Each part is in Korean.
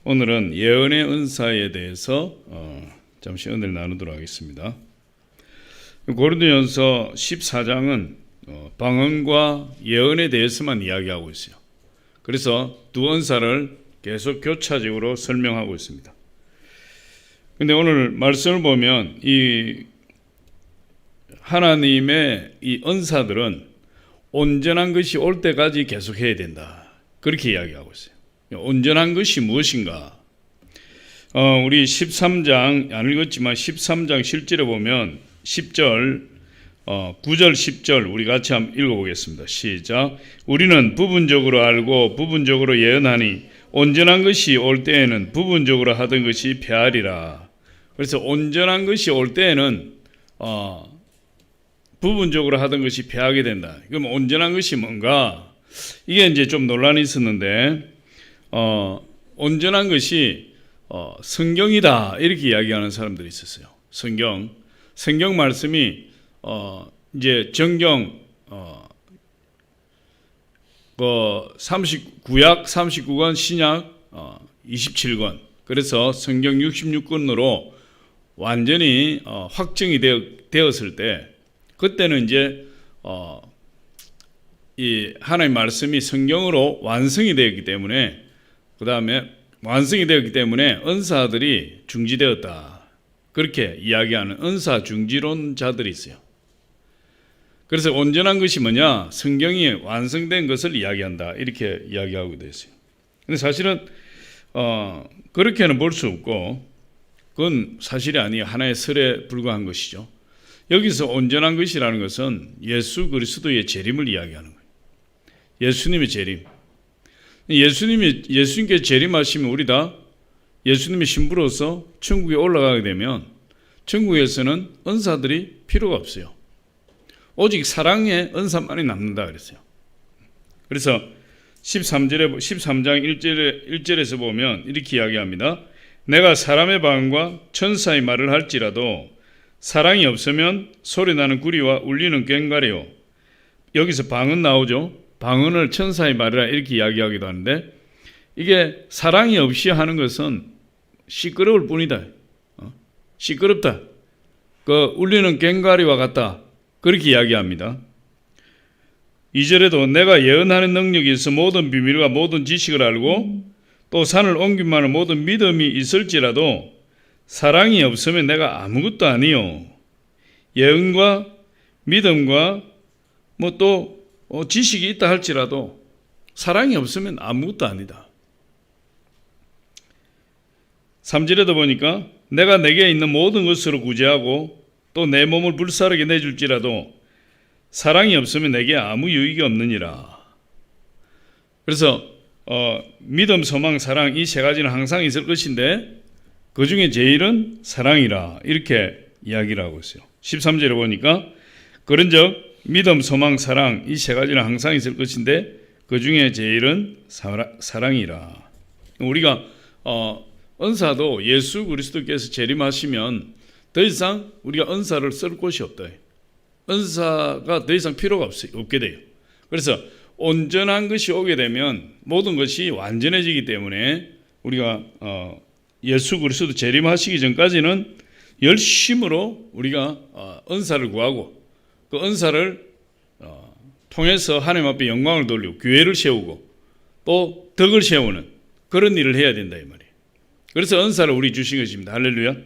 오늘은 예언의 은사에 대해서 잠시 은혜를 나누도록 하겠습니다. 고린도전서 14장은 방언과 예언에 대해서만 이야기하고 있어요. 그래서 두 은사를 계속 교차적으로 설명하고 있습니다. 근데 오늘 말씀을 보면 이 하나님의 이 은사들은 온전한 것이 올 때까지 계속해야 된다. 그렇게 이야기하고 있어요. 온전한 것이 무엇인가? 우리 13장 안 읽었지만 13장 실제로 보면 10절 9절 10절 우리 같이 한번 읽어보겠습니다. 시작. 우리는 부분적으로 알고 부분적으로 예언하니 온전한 것이 올 때에는 부분적으로 하던 것이 패하리라. 그래서 온전한 것이 올 때에는 부분적으로 하던 것이 패하게 된다. 그럼 온전한 것이 뭔가? 이게 이제 좀 논란이 있었는데 온전한 것이 성경이다 이렇게 이야기하는 사람들이 있었어요. 성경 말씀이 이제 정경 구약 39권 신약 27권 그래서 성경 66권으로 완전히 확정이 되었을 때 그때는 이제 이 하나님의 말씀이 성경으로 완성이 되었기 때문에 완성이 되었기 때문에 은사들이 중지되었다. 그렇게 이야기하는 은사 중지론자들이 있어요. 그래서 온전한 것이 뭐냐? 성경이 완성된 것을 이야기한다. 이렇게 이야기하고 있어요. 근데 사실은 그렇게는 볼 수 없고 그건 사실이 아니에요. 하나의 설에 불과한 것이죠. 여기서 온전한 것이라는 것은 예수 그리스도의 재림을 이야기하는 거예요. 예수님의 재림. 예수님께 재림하시면 우리 다 예수님의 신부로서 천국에 올라가게 되면 천국에서는 은사들이 필요가 없어요. 오직 사랑의 은사만이 남는다 그랬어요. 그래서 13장 1절에서 보면 이렇게 이야기합니다. 내가 사람의 방언과 천사의 말을 할지라도 사랑이 없으면 소리나는 구리와 울리는 꽹과리요. 여기서 방언 나오죠. 방언을 천사의 말이라 이렇게 이야기하기도 하는데 이게 사랑이 없이 하는 것은 시끄러울 뿐이다. 시끄럽다. 울리는 꽹과리와 같다. 그렇게 이야기합니다. 2절에도 내가 예언하는 능력이 있어 모든 비밀과 모든 지식을 알고 또 산을 옮긴 만한 모든 믿음이 있을지라도 사랑이 없으면 내가 아무것도 아니요. 예언과 믿음과 또 지식이 있다 할지라도 사랑이 없으면 아무것도 아니다. 3절에도 보니까 내가 내게 있는 모든 것으로 구제하고 또 내 몸을 불사르게 내줄지라도 사랑이 없으면 내게 아무 유익이 없느니라. 그래서 믿음, 소망, 사랑 이 세 가지는 항상 있을 것인데 그 중에 제일은 사랑이라 이렇게 이야기를 하고 있어요. 13절에 보니까 그런즉 믿음, 소망, 사랑 이 세 가지는 항상 있을 것인데 그 중에 제일은 사랑이라. 우리가 은사도 예수 그리스도께서 재림하시면 더 이상 우리가 은사를 쓸 곳이 없다. 은사가 더 이상 필요가 없게 돼요. 그래서 온전한 것이 오게 되면 모든 것이 완전해지기 때문에 우리가 예수 그리스도 재림하시기 전까지는 열심으로 우리가 은사를 구하고 그 은사를 통해서 하나님 앞에 영광을 돌리고 교회를 세우고 또 덕을 세우는 그런 일을 해야 된다 이 말이에요. 그래서 은사를 우리 주신 것입니다. 할렐루야.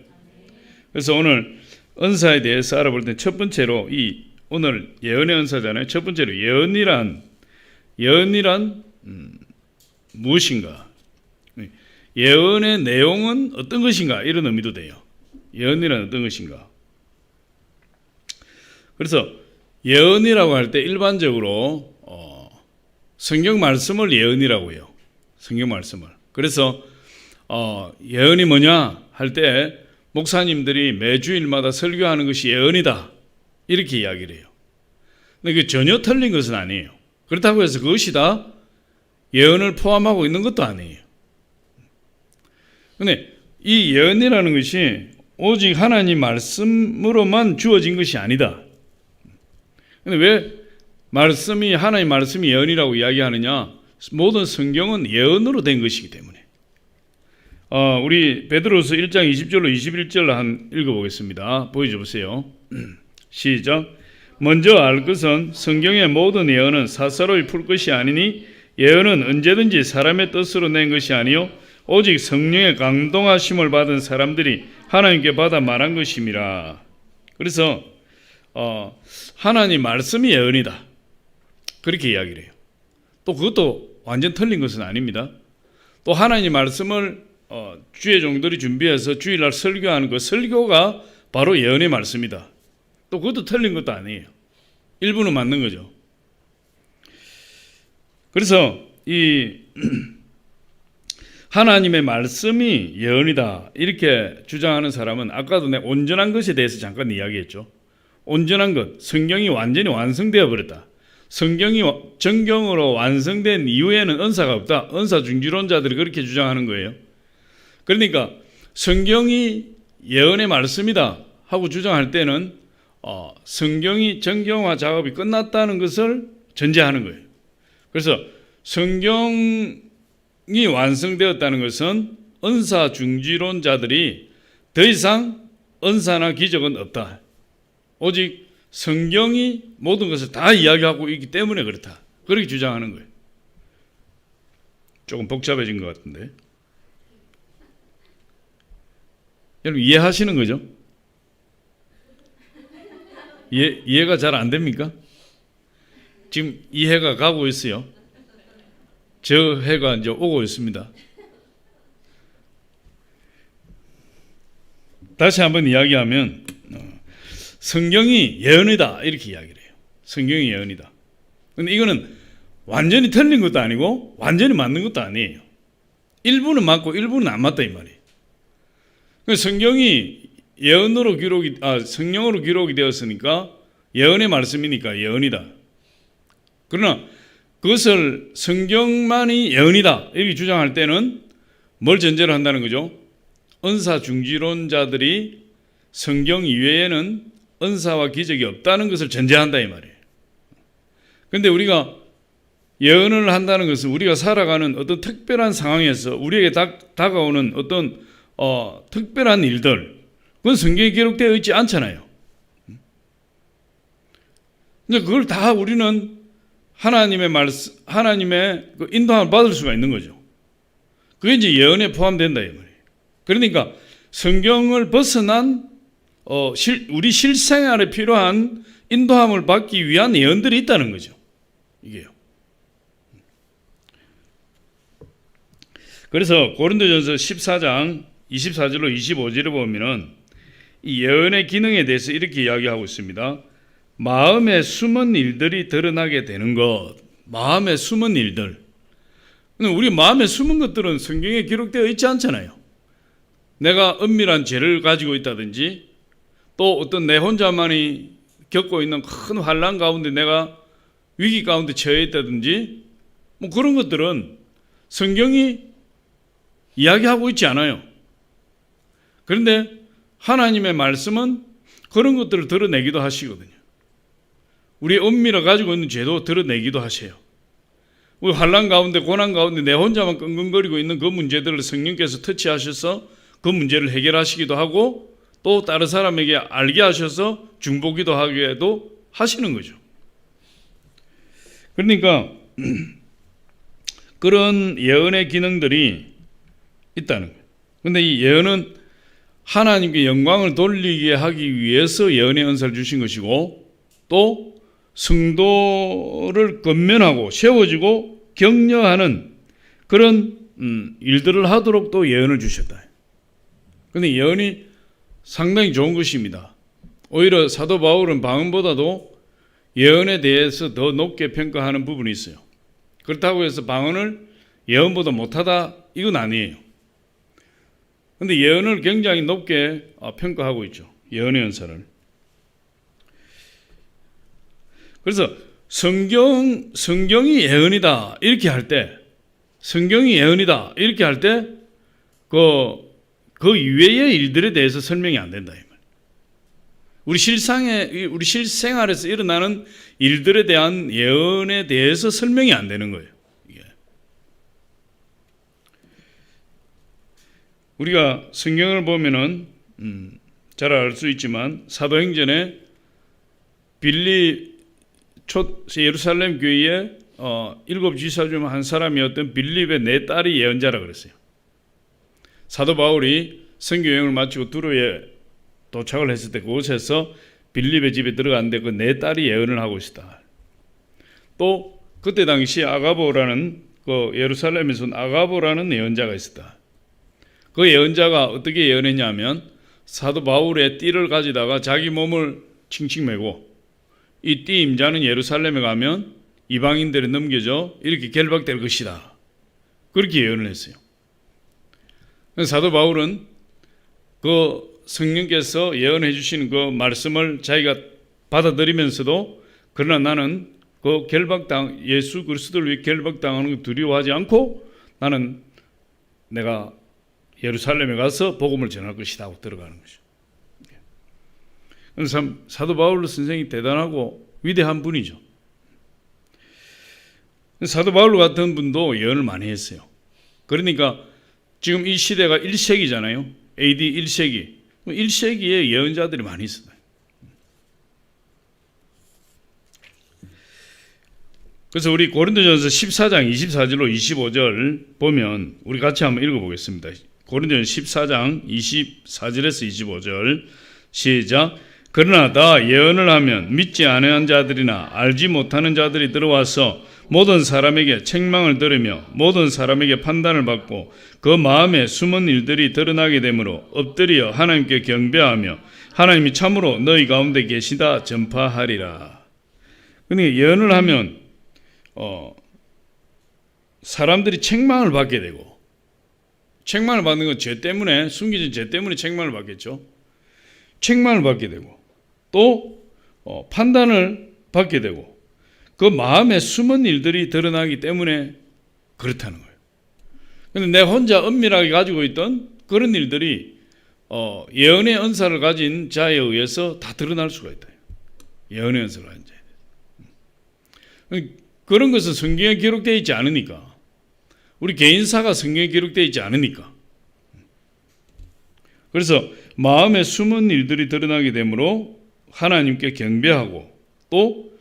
그래서 오늘 은사에 대해서 알아볼 때 첫 번째로 오늘 예언의 은사잖아요. 첫 번째로 예언이란 무엇인가? 예언의 내용은 어떤 것인가? 이런 의미도 돼요. 예언이란 어떤 것인가? 그래서 예언이라고 할 때 일반적으로 성경 말씀을 예언이라고 해요. 성경 말씀을. 그래서 예언이 뭐냐 할 때 목사님들이 매주일마다 설교하는 것이 예언이다 이렇게 이야기를 해요. 근데 그게 전혀 틀린 것은 아니에요. 그렇다고 해서 그것이 다 예언을 포함하고 있는 것도 아니에요. 근데 이 예언이라는 것이 오직 하나님 말씀으로만 주어진 것이 아니다. 근데 왜 하나님 말씀이 예언이라고 이야기하느냐? 모든 성경은 예언으로 된 것이기 때문에. 우리 베드로서 1장 20절로 21절 한 읽어보겠습니다. 보여줘 보세요. 시작. 먼저 알 것은 성경의 모든 예언은 사사로이 풀 것이 아니니 예언은 언제든지 사람의 뜻으로 낸 것이 아니요 오직 성령의 감동하심을 받은 사람들이 하나님께 받아 말한 것임이라. 그래서 하나님 말씀이 예언이다, 그렇게 이야기를 해요. 또 그것도 완전 틀린 것은 아닙니다. 또 하나님 말씀을 주의 종들이 준비해서 주일날 설교하는 그 설교가 바로 예언의 말씀이다. 또 그것도 틀린 것도 아니에요. 일부는 맞는 거죠. 그래서 이 하나님의 말씀이 예언이다 이렇게 주장하는 사람은 아까도 내가 온전한 것에 대해서 잠깐 이야기했죠. 온전한 것, 성경이 완전히 완성되어 버렸다. 성경이 정경으로 완성된 이후에는 은사가 없다. 은사 중지론자들이 그렇게 주장하는 거예요. 그러니까 성경이 예언의 말씀이다 하고 주장할 때는 성경이 정경화 작업이 끝났다는 것을 전제하는 거예요. 그래서 성경이 완성되었다는 것은 은사 중지론자들이 더 이상 은사나 기적은 없다. 오직 성경이 모든 것을 다 이야기하고 있기 때문에 그렇다. 그렇게 주장하는 거예요. 조금 복잡해진 것 같은데. 여러분 이해하시는 거죠? 이해가 잘 안 됩니까? 지금 이 해가 가고 있어요. 저 해가 이제 오고 있습니다. 다시 한번 이야기하면 성경이 예언이다 이렇게 이야기를 해요. 성경이 예언이다. 근데 이거는 완전히 틀린 것도 아니고 완전히 맞는 것도 아니에요. 일부는 맞고 일부는 안 맞다 이 말이에요. 성경이 예언으로 성령으로 기록이 되었으니까 예언의 말씀이니까 예언이다. 그러나 그것을 성경만이 예언이다 이렇게 주장할 때는 뭘 전제로 한다는 거죠? 은사 중지론자들이 성경 이외에는 은사와 기적이 없다는 것을 전제한다 이 말이에요. 그런데 우리가 예언을 한다는 것은 우리가 살아가는 어떤 특별한 상황에서 우리에게 다가오는 어떤 특별한 일들, 그건 성경에 기록되어 있지 않잖아요. 근데 그걸 다 우리는 하나님의 말씀, 하나님의 그 인도함을 받을 수가 있는 거죠. 그게 이제 예언에 포함된다 이 말이에요. 그러니까 성경을 벗어난 우리 실생활에 필요한 인도함을 받기 위한 예언들이 있다는 거죠. 이게요. 그래서 고린도전서 14장 24절로 25절에 보면은 이 예언의 기능에 대해서 이렇게 이야기하고 있습니다. 마음에 숨은 일들이 드러나게 되는 것. 마음에 숨은 일들. 우리 마음에 숨은 것들은 성경에 기록되어 있지 않잖아요. 내가 은밀한 죄를 가지고 있다든지 또 어떤 내 혼자만이 겪고 있는 큰 환난 가운데 내가 위기 가운데 처해 있다든지 뭐 그런 것들은 성경이 이야기하고 있지 않아요. 그런데 하나님의 말씀은 그런 것들을 드러내기도 하시거든요. 우리의 은밀히 가지고 있는 죄도 드러내기도 하세요. 우리 환난 가운데 고난 가운데 내 혼자만 끙끙거리고 있는 그 문제들을 성령께서 터치하셔서 그 문제를 해결하시기도 하고 또 다른 사람에게 알게 하셔서 중보기도 하게도 하시는 거죠. 그러니까 그런 예언의 기능들이 있다는 거예요. 그런데 이 예언은 하나님께 영광을 돌리게 하기 위해서 예언의 은사를 주신 것이고 또 성도를 건면하고 세워지고 격려하는 그런 일들을 하도록 또 예언을 주셨다. 그런데 예언이 상당히 좋은 것입니다. 오히려 사도 바울은 방언보다도 예언에 대해서 더 높게 평가하는 부분이 있어요. 그렇다고 해서 방언을 예언보다 못하다 이건 아니에요. 그런데 예언을 굉장히 높게 평가하고 있죠. 예언의 은사를. 그래서 성경이 예언이다 이렇게 할 때, 성경이 예언이다 이렇게 할 때 그 이외의 일들에 대해서 설명이 안 된다 이 말. 우리 실생활에서 일어나는 일들에 대한 예언에 대해서 설명이 안 되는 거예요. 이게. 우리가 성경을 보면은 잘 알 수 있지만 사도행전에 예루살렘 교회에 7 지사 중 한 사람이었던 빌립의 4딸이 예언자라 그랬어요. 사도 바울이 선교 여행을 마치고 두로에 도착을 했을 때 그곳에서 빌립의 집에 들어갔는데 그 4딸이 예언을 하고 있었다. 또 그때 당시 아가보라는 그 예루살렘에서 온 아가보라는 예언자가 있었다. 그 예언자가 어떻게 예언했냐면 사도 바울의 띠를 가지다가 자기 몸을 칭칭 매고 이 띠 임자는 예루살렘에 가면 이방인들에 넘겨져 이렇게 결박될 것이다. 그렇게 예언을 했어요. 사도 바울은 그 성령께서 예언해 주시는 그 말씀을 자기가 받아들이면서도 그러나 나는 그 예수 그리스도를 위해 결박당하는 걸 두려워하지 않고 나는 내가 예루살렘에 가서 복음을 전할 것이다 하고 들어가는 거죠. 그래서 사도 바울 선생이 대단하고 위대한 분이죠. 사도 바울 같은 분도 예언을 많이 했어요. 그러니까 지금 이 시대가 1세기잖아요. AD 1세기. 1세기에 예언자들이 많이 있어요. 그래서 우리 고린도전서 14장 24절로 25절 보면 우리 같이 한번 읽어보겠습니다. 고린도전서 14장 24절에서 25절 시작. 그러나 다 예언을 하면 믿지 않은 자들이나 알지 못하는 자들이 들어와서 모든 사람에게 책망을 들으며 모든 사람에게 판단을 받고 그 마음에 숨은 일들이 드러나게 되므로 엎드려 하나님께 경배하며 하나님이 참으로 너희 가운데 계시다 전파하리라. 그러니까 예언을 하면 사람들이 책망을 받게 되고, 책망을 받는 건 죄 때문에, 숨겨진 죄 때문에 책망을 받겠죠. 책망을 받게 되고 또 판단을 받게 되고 그 마음에 숨은 일들이 드러나기 때문에 그렇다는 거예요. 그런데 내 혼자 은밀하게 가지고 있던 그런 일들이 예언의 은사를 가진 자에 의해서 다 드러날 수가 있다. 예언의 은사를 가진 자에. 그런 것은 성경에 기록되어 있지 않으니까, 우리 개인사가 성경에 기록되어 있지 않으니까. 그래서 마음에 숨은 일들이 드러나게 되므로 하나님께 경배하고 또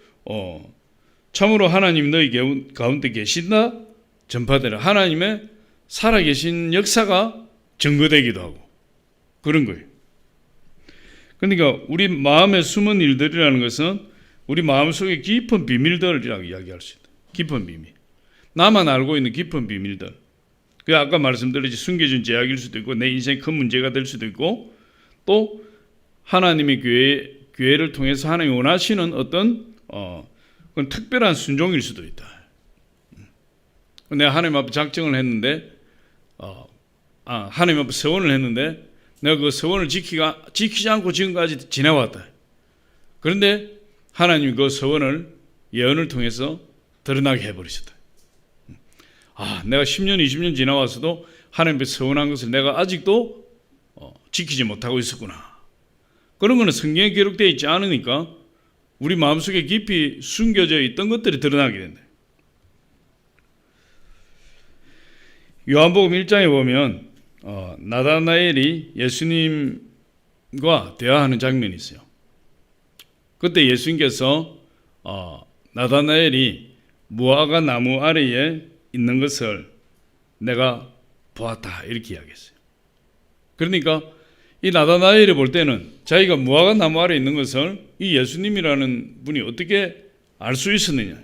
참으로 하나님 너희 가운데 계신다 전파되라. 하나님의 살아계신 역사가 증거되기도 하고 그런 거예요. 그러니까 우리 마음에 숨은 일들이라는 것은 우리 마음속에 깊은 비밀들이라고 이야기할 수 있다. 깊은 비밀. 나만 알고 있는 깊은 비밀들. 그 아까 말씀드렸지, 숨겨진 제약일 수도 있고 내 인생 큰 문제가 될 수도 있고 또 하나님의 교회를 통해서 하나님이 원하시는 어떤 그건 특별한 순종일 수도 있다. 내가 하나님 앞에 작정을 했는데 하나님 앞에 서원을 했는데 내가 그 서원을 지키지 않고 지금까지 지내왔다. 그런데 하나님이 그 서원을 예언을 통해서 드러나게 해버리셨다. 내가 10년, 20년 지나와서도 하나님 앞에 서원한 것을 내가 아직도 지키지 못하고 있었구나. 그런 거는 성경에 기록되어 있지 않으니까 우리 마음속에 깊이 숨겨져 있던 것들이 드러나게 된다. 요한복음 1장에 보면 나다나엘이 예수님과 대화하는 장면이 있어요. 그때 예수님께서 나다나엘이 무화과 나무 아래에 있는 것을 내가 보았다 이렇게 이야기했어요. 그러니까 이 나다나엘이 볼 때는 자기가 무화과 나무 아래에 있는 것을 이 예수님이라는 분이 어떻게 알 수 있었느냐.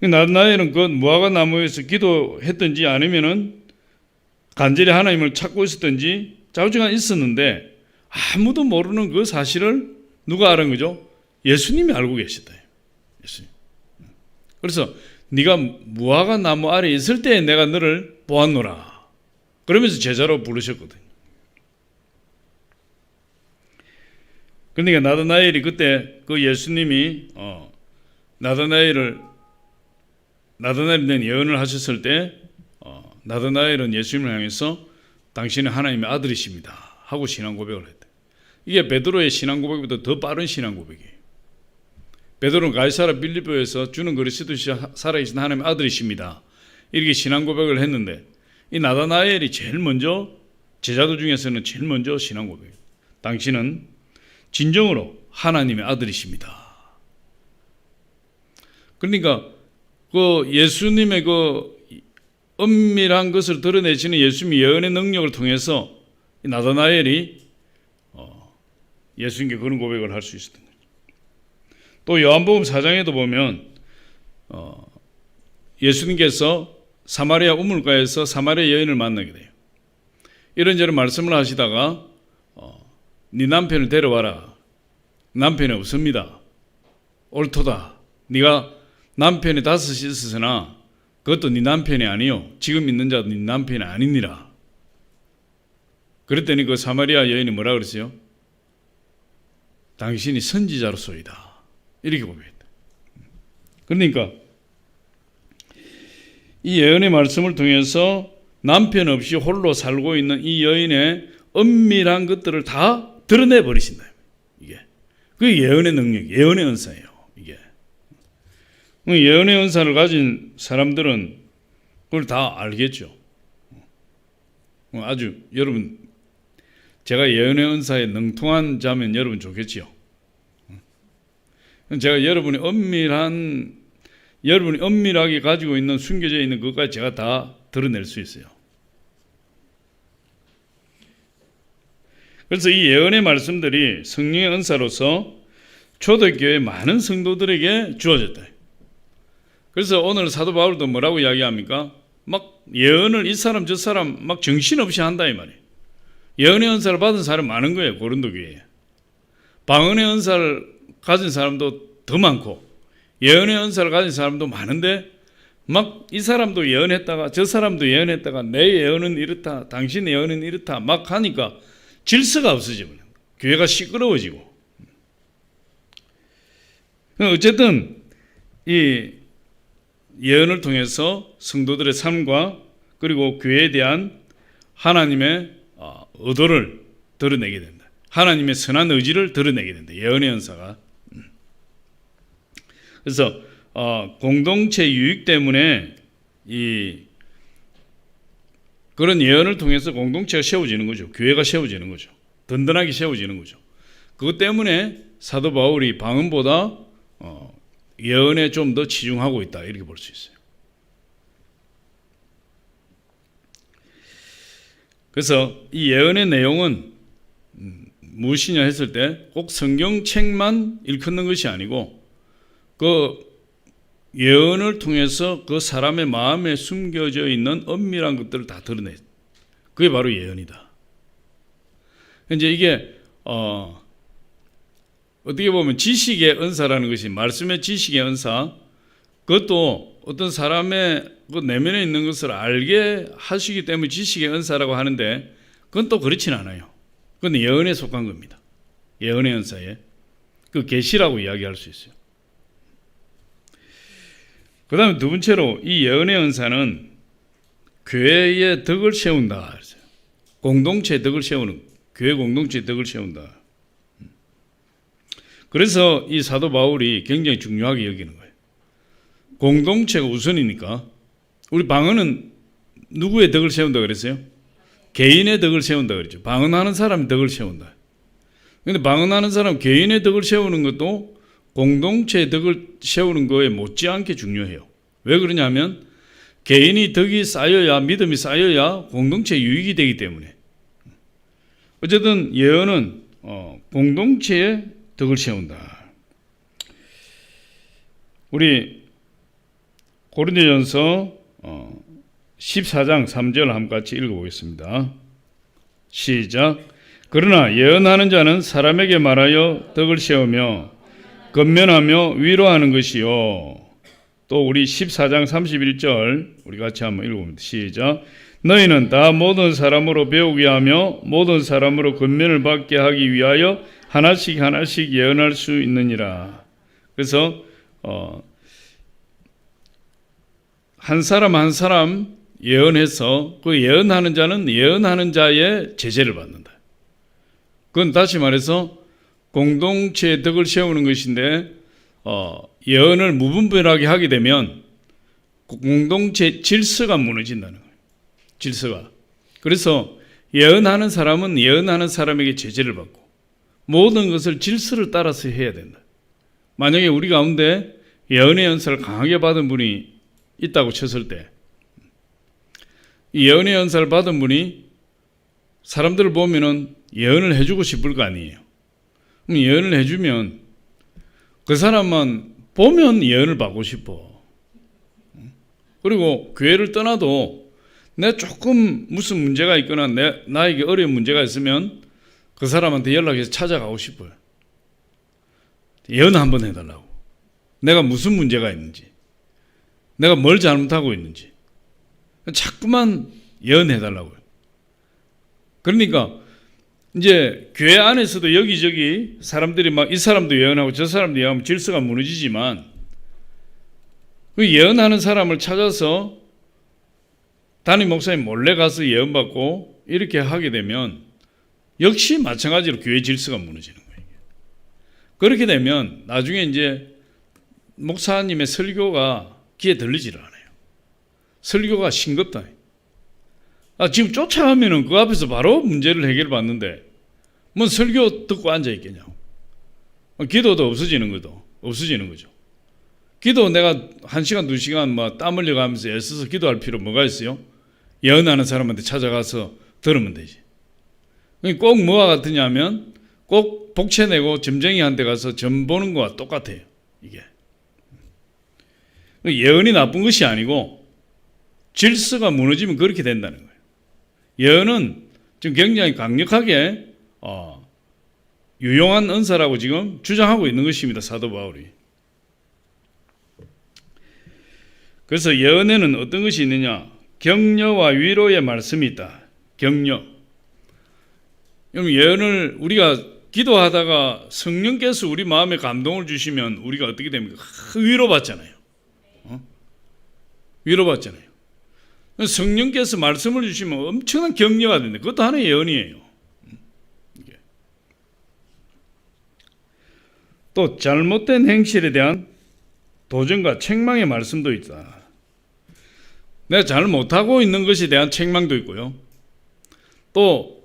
나다나엘은 그 무화과 나무에서 기도했든지 아니면은 간절히 하나님을 찾고 있었든지 자우지간 있었는데 아무도 모르는 그 사실을 누가 아는 거죠? 예수님이 알고 계시다. 예수님. 그래서 네가 무화과 나무 아래에 있을 때 내가 너를 보았노라. 그러면서 제자로 부르셨거든요. 그러니까 나다나엘이 그때 그 예수님이 나다나엘이 된 예언을 하셨을 때 나다나엘은 예수님을 향해서 당신은 하나님의 아들이십니다 하고 신앙 고백을 했대. 이게 베드로의 신앙 고백보다 더 빠른 신앙 고백이에요. 베드로는 가이사랴 빌립보에서 주는 그리스도 살아계신 하나님의 아들이십니다 이렇게 신앙 고백을 했는데 이 나다나엘이 제일 먼저 제자들 중에서는 제일 먼저 신앙 고백이에요. 당신은 진정으로 하나님의 아들이십니다. 그러니까 그 예수님의 그 은밀한 것을 드러내시는 예수님의 예언의 능력을 통해서 나다나엘이 예수님께 그런 고백을 할 수 있었던 거예요. 또 요한복음 4장에도 보면 예수님께서 사마리아 우물가에서 사마리아 여인을 만나게 돼요. 이런저런 말씀을 하시다가 네 남편을 데려와라. 남편이 없습니다. 옳도다. 네가 남편이 5이 있으나 그것도 네 남편이 아니요 지금 있는 자도 네 남편이 아니니라. 그랬더니 그 사마리아 여인이 뭐라 그랬어요? 당신이 선지자로소이다. 이렇게 고백했다. 그러니까 이 예언의 말씀을 통해서 남편 없이 홀로 살고 있는 이 여인의 은밀한 것들을 다 드러내 버리신다. 이게 그 예언의 능력, 예언의 은사예요. 이게 예언의 은사를 가진 사람들은 그걸 다 알겠죠. 아주 여러분 제가 예언의 은사에 능통한 자면 여러분 좋겠지요. 제가 여러분이 은밀하게 가지고 있는 숨겨져 있는 것까지 제가 다 드러낼 수 있어요. 그래서 이 예언의 말씀들이 성령의 은사로서 초대교회 많은 성도들에게 주어졌다. 그래서 오늘 사도 바울도 뭐라고 이야기합니까? 막 예언을 이 사람 저 사람 막 정신없이 한다 이 말이에요. 예언의 은사를 받은 사람 많은 거예요. 고린도 교회에. 방언의 은사를 가진 사람도 더 많고 예언의 은사를 가진 사람도 많은데 막 이 사람도 예언했다가 저 사람도 예언했다가 내 예언은 이렇다 당신의 예언은 이렇다 막 하니까 질서가 없어지고 교회가 시끄러워지고 어쨌든 이 예언을 통해서 성도들의 삶과 그리고 교회에 대한 하나님의 의도를 드러내게 된다. 하나님의 선한 의지를 드러내게 된다. 예언의 은사가. 그래서 공동체 유익 때문에 그런 예언을 통해서 공동체가 세워지는 거죠. 교회가 세워지는 거죠. 든든하게 세워지는 거죠. 그것 때문에 사도 바울이 방언보다 예언에 좀 더 치중하고 있다. 이렇게 볼 수 있어요. 그래서 이 예언의 내용은 무엇이냐 했을 때 꼭 성경책만 일컫는 것이 아니고 그 예언을 통해서 그 사람의 마음에 숨겨져 있는 은밀한 것들을 다 드러내. 그게 바로 예언이다. 이제 이게 어떻게 보면 지식의 은사라는 것이 말씀의 지식의 은사, 그것도 어떤 사람의 그 내면에 있는 것을 알게 하시기 때문에 지식의 은사라고 하는데 그건 또 그렇진 않아요. 그건 예언에 속한 겁니다. 예언의 은사에 그 계시라고 이야기할 수 있어요. 그 다음에 두 번째로 이 예언의 은사는 교회의 덕을 세운다. 공동체의 덕을 세우는, 교회 공동체의 덕을 세운다. 그래서 이 사도 바울이 굉장히 중요하게 여기는 거예요. 공동체가 우선이니까. 우리 방언은 누구의 덕을 세운다 그랬어요? 개인의 덕을 세운다 그랬죠. 방언하는 사람의 덕을 세운다. 그런데 방언하는 사람 개인의 덕을 세우는 것도 공동체의 덕을 세우는 거에 못지않게 중요해요. 왜 그러냐면 개인이 덕이 쌓여야, 믿음이 쌓여야 공동체 유익이 되기 때문에. 어쨌든 예언은 공동체의 덕을 세운다. 우리 고린도전서 14장 3절 한번 같이 읽어보겠습니다. 시작. 그러나 예언하는 자는 사람에게 말하여 덕을 세우며 건면하며 위로하는 것이요. 또 우리 14장 31절 우리 같이 한번 읽어봅니다. 시작. 너희는 다 모든 사람으로 배우게 하며 모든 사람으로 건면을 받게 하기 위하여 하나씩 하나씩 예언할 수 있느니라. 그래서 한 사람 한 사람 예언해서 그 예언하는 자는 예언하는 자의 제재를 받는다. 그건 다시 말해서 공동체의 덕을 세우는 것인데 예언을 무분별하게 하게 되면 공동체 질서가 무너진다는 거예요. 질서가. 그래서 예언하는 사람은 예언하는 사람에게 제재를 받고 모든 것을 질서를 따라서 해야 된다. 만약에 우리 가운데 예언의 연사를 강하게 받은 분이 있다고 쳤을 때, 이 예언의 연사를 받은 분이 사람들을 보면은 예언을 해주고 싶을 거 아니에요. 그럼 예언을 해주면 그 사람만 보면 예언을 받고 싶어. 그리고 교회를 떠나도 내 조금 무슨 문제가 있거나 나에게 어려운 문제가 있으면 그 사람한테 연락해서 찾아가고 싶어요. 예언 한번 해달라고. 내가 무슨 문제가 있는지, 내가 뭘 잘못하고 있는지 자꾸만 예언해달라고요. 그러니까 이제 교회 안에서도 여기저기 사람들이 막 이 사람도 예언하고 저 사람도 예언하면 질서가 무너지지만, 그 예언하는 사람을 찾아서 담임 목사님 몰래 가서 예언받고 이렇게 하게 되면 역시 마찬가지로 교회 질서가 무너지는 거예요. 그렇게 되면 나중에 이제 목사님의 설교가 귀에 들리지를 않아요. 설교가 싱겁다. 지금 쫓아가면은 그 앞에서 바로 문제를 해결받는데 뭔 설교 듣고 앉아있겠냐고. 기도도 없어지는 거죠. 기도 내가 1시간 2시간 막 땀 흘려가면서 애써서 기도할 필요 뭐가 있어요? 예언하는 사람한테 찾아가서 들으면 되지. 꼭 뭐와 같으냐면 꼭 복채내고 점쟁이한테 가서 점 보는 거와 똑같아요. 이게 예언이 나쁜 것이 아니고 질서가 무너지면 그렇게 된다는 거예요. 예언은 지금 굉장히 강력하게 유용한 은사라고 지금 주장하고 있는 것입니다. 사도 바울이. 그래서 예언에는 어떤 것이 있느냐? 격려와 위로의 말씀이 있다. 격려. 그럼 예언을 우리가 기도하다가 성령께서 우리 마음에 감동을 주시면 우리가 어떻게 됩니까? 위로받잖아요. 위로받잖아요. 성령께서 말씀을 주시면 엄청난 격려가 된다. 그것도 하나의 예언이에요. 또 잘못된 행실에 대한 도전과 책망의 말씀도 있다. 내가 잘 못하고 있는 것에 대한 책망도 있고요. 또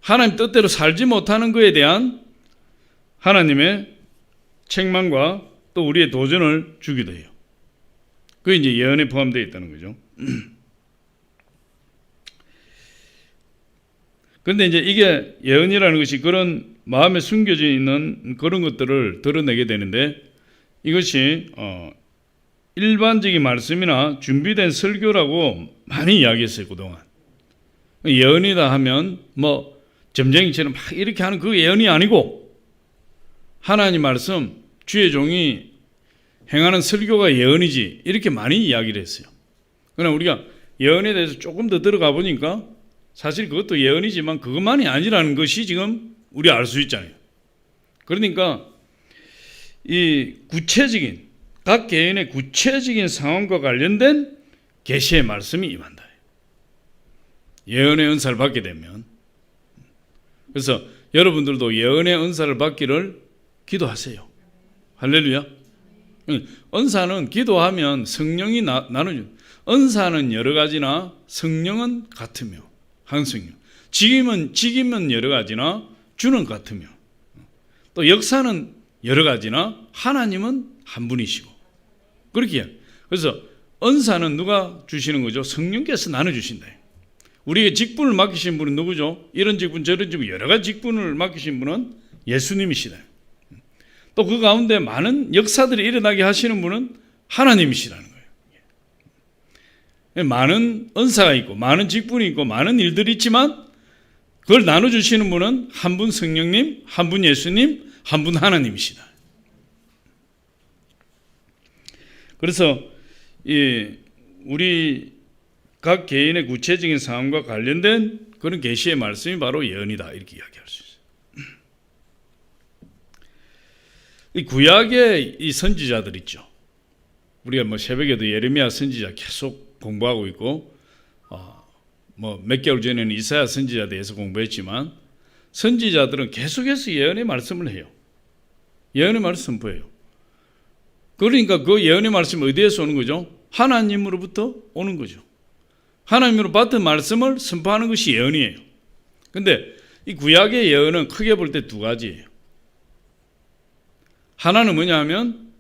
하나님 뜻대로 살지 못하는 것에 대한 하나님의 책망과 또 우리의 도전을 주기도 해요. 그게 이제 예언에 포함되어 있다는 거죠. 그런데 이제 이게 예언이라는 것이 그런 마음에 숨겨져 있는 그런 것들을 드러내게 되는데, 이것이 일반적인 말씀이나 준비된 설교라고 많이 이야기했어요. 그동안 예언이다 하면 뭐 점쟁이처럼 막 이렇게 하는 그 예언이 아니고 하나님 말씀, 주의 종이 행하는 설교가 예언이지, 이렇게 많이 이야기를 했어요. 그러나 우리가 예언에 대해서 조금 더 들어가 보니까 사실 그것도 예언이지만 그것만이 아니라는 것이 지금 우리 알 수 있잖아요. 그러니까 이 구체적인 각 개인의 구체적인 상황과 관련된 계시의 말씀이 임한다. 예언의 은사를 받게 되면. 그래서 여러분들도 예언의 은사를 받기를 기도하세요. 할렐루야. 은사는 기도하면 성령이 나누죠. 은사는 여러 가지나 성령은 같으며, 한 성령. 직임은 여러 가지나 주는 같으며, 또 역사는 여러 가지나 하나님은 한 분이시고, 그렇게 해요. 그래서 은사는 누가 주시는 거죠? 성령께서 나눠주신다. 우리에게 직분을 맡기신 분은 누구죠? 이런 직분 저런 직분 여러 가지 직분을 맡기신 분은 예수님이시다. 또 그 가운데 많은 역사들이 일어나게 하시는 분은 하나님이시라는 거예요. 많은 은사가 있고 많은 직분이 있고 많은 일들이 있지만 그걸 나눠주시는 분은 한 분 성령님, 한 분 예수님, 한 분 하나님이시다. 그래서 우리 각 개인의 구체적인 상황과 관련된 그런 계시의 말씀이 바로 예언이다, 이렇게 이야기할 수 있어요. 이 구약의 이 선지자들 있죠. 우리가 뭐 새벽에도 예레미야 선지자 계속 공부하고 있고, 뭐 몇 개월 전에는 이사야 선지자에 대해서 공부했지만, 선지자들은 계속해서 예언의 말씀을 해요. 예언의 말씀 선포해요. 그러니까 그 예언의 말씀이 어디에서 오는 거죠? 하나님으로부터 오는 거죠. 하나님으로 받은 말씀을 선포하는 것이 예언이에요. 근데 이 구약의 예언은 크게 볼 때 두 가지예요. 하나는 뭐냐 하면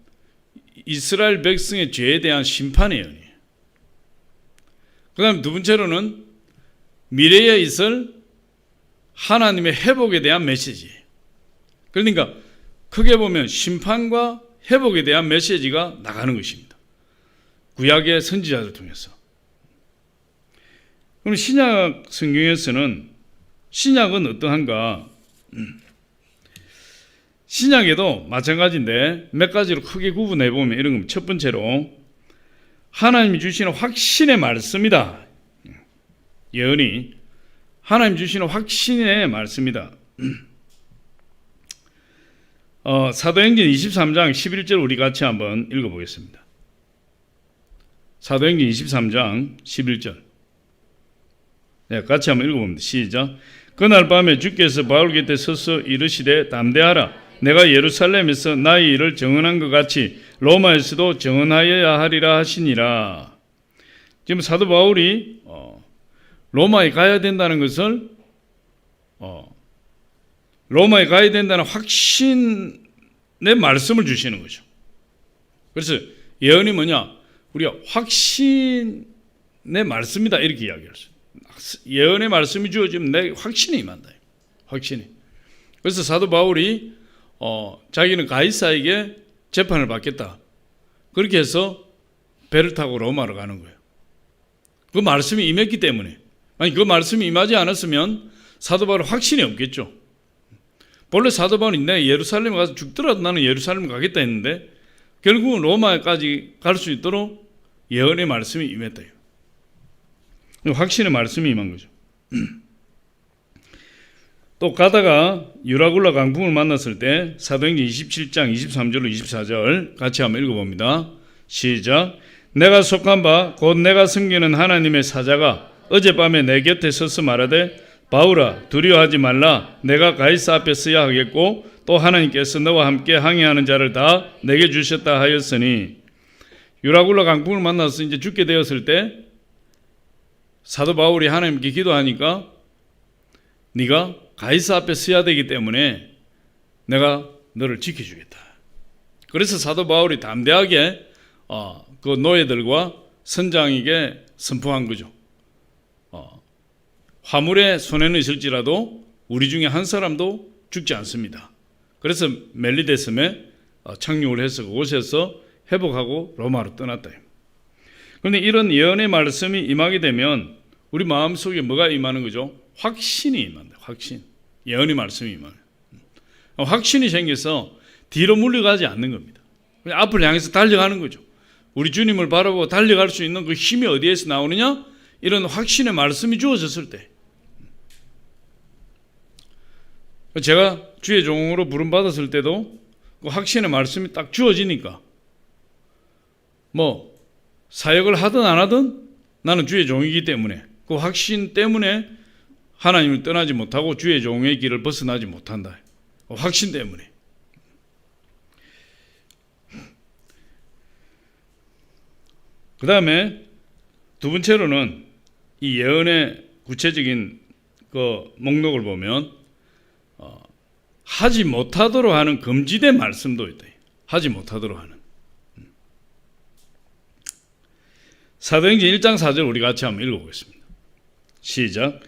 이스라엘 백성의 죄에 대한 심판의 예언이에요. 그 다음 두 번째로는 미래에 있을 하나님의 회복에 대한 메시지예요. 그러니까 크게 보면 심판과 회복에 대한 메시지가 나가는 것입니다. 구약의 선지자들 통해서. 그럼 신약 성경에서는 신약은 어떠한가? 신약에도 마찬가지인데 몇 가지로 크게 구분해 보면 이런 겁니다. 첫 번째로 하나님이 주시는 확신의 말씀이다. 예언이 하나님 주시는 확신의 말씀이다. 사도행전 23장 11절 우리 같이 한번 읽어보겠습니다. 사도행전 23장 11절 같이 한번 읽어봅니다. 시작. 그날 밤에 주께서 바울 곁에 서서 이르시되 담대하라. 내가 예루살렘에서 나의 일을 증언한 것 같이 로마에서도 증언하여야 하리라 하시니라. 지금 사도 바울이 로마에 가야 된다는 것을 로마에 가야 된다는 확신의 말씀을 주시는 거죠. 그래서 예언이 뭐냐? 우리가 확신의 말씀이다 이렇게 이야기할 수 있어요. 예언의 말씀이 주어지면 내 확신이 임한다. 확신이. 그래서 사도 바울이 자기는 가이사에게 재판을 받겠다. 그렇게 해서 배를 타고 로마로 가는 거예요. 그 말씀이 임했기 때문에. 아니 그 말씀이 임하지 않았으면 사도 바울은 확신이 없겠죠. 본래 사도 바울이 내 예루살렘에 가서 죽더라도 나는 예루살렘 가겠다 했는데 결국은 로마까지 갈 수 있도록 예언의 말씀이 임했다. 확신의 말씀이 임한 거죠. 또 가다가 유라굴라 강풍을 만났을 때 사도행전 27장 23절로 24절 같이 한번 읽어봅니다. 시작. 내가 속한 바 곧 내가 섬기는 하나님의 사자가 어젯밤에 내 곁에 서서 말하되 바울아 두려워하지 말라. 내가 가이사 앞에 서야 하겠고 또 하나님께서 너와 함께 항해하는 자를 다 내게 주셨다 하였으니. 유라굴라 강풍을 만나서 이제 죽게 되었을 때 사도 바울이 하나님께 기도하니까 네가 가이사 앞에 서야 되기 때문에 내가 너를 지켜주겠다. 그래서 사도 바울이 담대하게 그 노예들과 선장에게 선포한 거죠. 화물에 손해는 있을지라도 우리 중에 한 사람도 죽지 않습니다. 그래서 멜리데섬에 착륙을 해서 그곳에서 회복하고 로마로 떠났다. 그런데 이런 예언의 말씀이 임하게 되면 우리 마음속에 뭐가 임하는 거죠? 확신이 임한다. 확신. 예언의 말씀이 임하는. 확신이 생겨서 뒤로 물러가지 않는 겁니다. 그냥 앞을 향해서 달려가는 거죠. 우리 주님을 바라보고 달려갈 수 있는 그 힘이 어디에서 나오느냐? 이런 확신의 말씀이 주어졌을 때. 제가 주의 종으로 부름받았을 때도 그 확신의 말씀이 딱 주어지니까 뭐 사역을 하든 안 하든 나는 주의 종이기 때문에 그 확신 때문에 하나님을 떠나지 못하고 주의 종의 길을 벗어나지 못한다. 확신 때문에. 그 다음에 두 번째로는 이 예언의 구체적인 그 목록을 보면 하지 못하도록 하는 금지된 말씀도 있다. 하지 못하도록 하는. 사도행전 1장 4절 우리 같이 한번 읽어보겠습니다. 시작.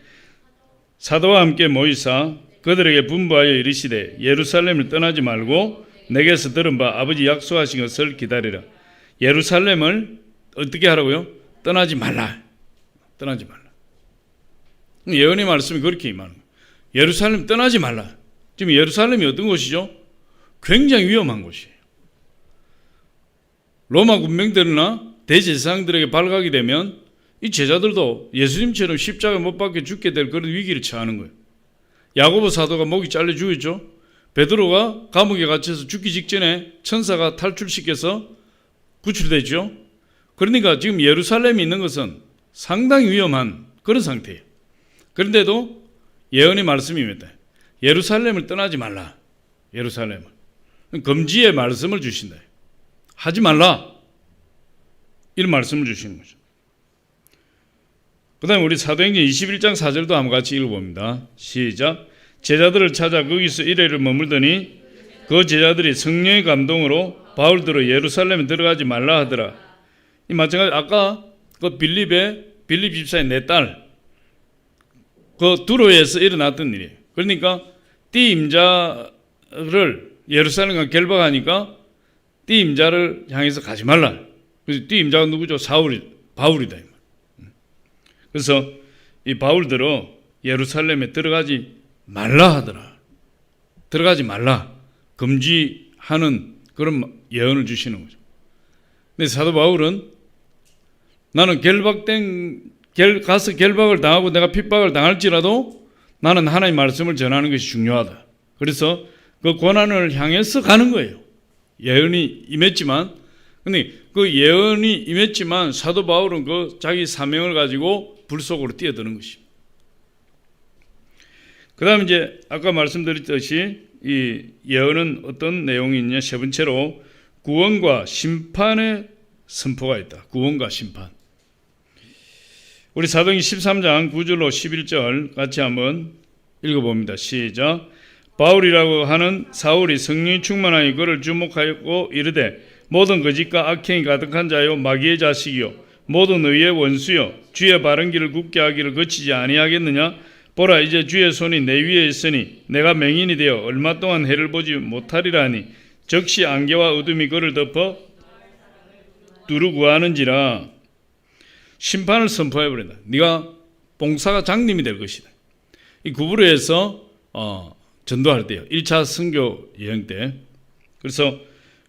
사도와 함께 모이사 그들에게 분부하여 이르시되 예루살렘을 떠나지 말고 내게서 들은 바 아버지 약속하신 것을 기다리라. 예루살렘을 어떻게 하라고요? 떠나지 말라. 떠나지 말라. 예언의 말씀이 그렇게 임하는 거예요. 예루살렘 떠나지 말라. 지금 예루살렘이 어떤 곳이죠? 굉장히 위험한 곳이에요. 로마 군병들이나 대제사장들에게 발각이 되면 이 제자들도 예수님처럼 십자가에 못 박혀 죽게 될 그런 위기를 처하는 거예요. 야고보 사도가 목이 잘려 죽었죠. 베드로가 감옥에 갇혀서 죽기 직전에 천사가 탈출시켜서 구출됐죠. 그러니까 지금 예루살렘에 있는 것은 상당히 위험한 그런 상태예요. 그런데도 예언의 말씀이 있다. 예루살렘을 떠나지 말라. 예루살렘을. 금지의 말씀을 주신다. 하지 말라. 이런 말씀을 주시는 거죠. 그 다음에 우리 사도행전 21장 4절도 한번 같이 읽어봅니다. 시작. 제자들을 찾아 거기서 이래를 머물더니 그 제자들이 성령의 감동으로 바울들로 예루살렘에 들어가지 말라 하더라. 이 마찬가지 아까 그 빌립 집사의 내 딸 그 두로에서 일어났던 일이에요. 그러니까 띠 임자를 예루살렘과 결박하니까 띠 임자를 향해서 가지 말라. 그래서 띠 임자가 누구죠? 바울이다. 그래서 이 바울들은 예루살렘에 들어가지 말라 하더라. 들어가지 말라. 금지하는 그런 예언을 주시는 거죠. 근데 사도 바울은 나는 가서 결박을 당하고 내가 핍박을 당할지라도 나는 하나님의 말씀을 전하는 것이 중요하다. 그래서 그 고난을 향해서 가는 거예요. 예언이 임했지만, 근데 그 예언이 임했지만 사도 바울은 그 자기 사명을 가지고 불 속으로 뛰어드는 것입니다. 그 다음에 이제 아까 말씀드렸듯이 이 예언은 어떤 내용이 있냐? 세 번째로 구원과 심판의 선포가 있다. 구원과 심판. 우리 사도행전 13장 9절로 11절 같이 한번 읽어봅니다. 시작. 바울이라고 하는 사울이 성령이 충만하여 그를 주목하였고 이르되 모든 거짓과 악행이 가득한 자요 마귀의 자식이요 모든 의의 원수요 주의 바른 길을 굽게 하기를 거치지 아니하겠느냐. 보라 이제 주의 손이 내 위에 있으니 내가 맹인이 되어 얼마 동안 해를 보지 못하리라 하니 적시 안개와 어둠이 그를 덮어 두루 구하는지라. 심판을 선포해버린다. 네가 봉사가 장님이 될 것이다. 이 구부로에서 전도할 때요. 1차 선교 여행 때. 그래서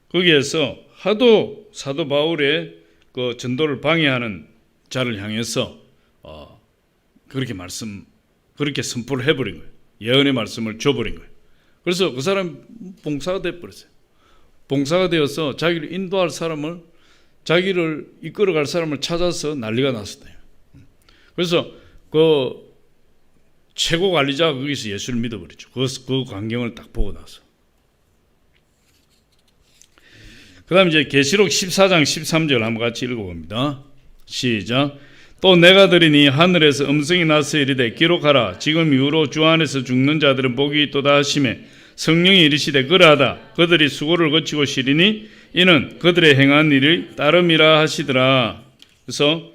거기에서 하도 사도 바울의 그 전도를 방해하는 자를 향해서 그렇게 선포를 해버린 거예요. 예언의 말씀을 줘버린 거예요. 그래서 그 사람 봉사가 돼버렸어요. 봉사가 되어서 자기를 인도할 사람을, 자기를 이끌어갈 사람을 찾아서 난리가 났었대요. 그래서 그 최고 관리자가 거기서 예수를 믿어버렸죠. 그 광경을 딱 보고 나서. 그 다음에 이제 계시록 14장 13절 한번 같이 읽어봅니다. 시작. 또 내가 들으니 하늘에서 음성이 나서 이르되 기록하라. 지금 이후로 주 안에서 죽는 자들은 복이 있도다 하시매 성령이 이르시되 그러하다. 그들이 수고를 거치고 쉬리니 이는 그들의 행한 일을 따름이라 하시더라. 그래서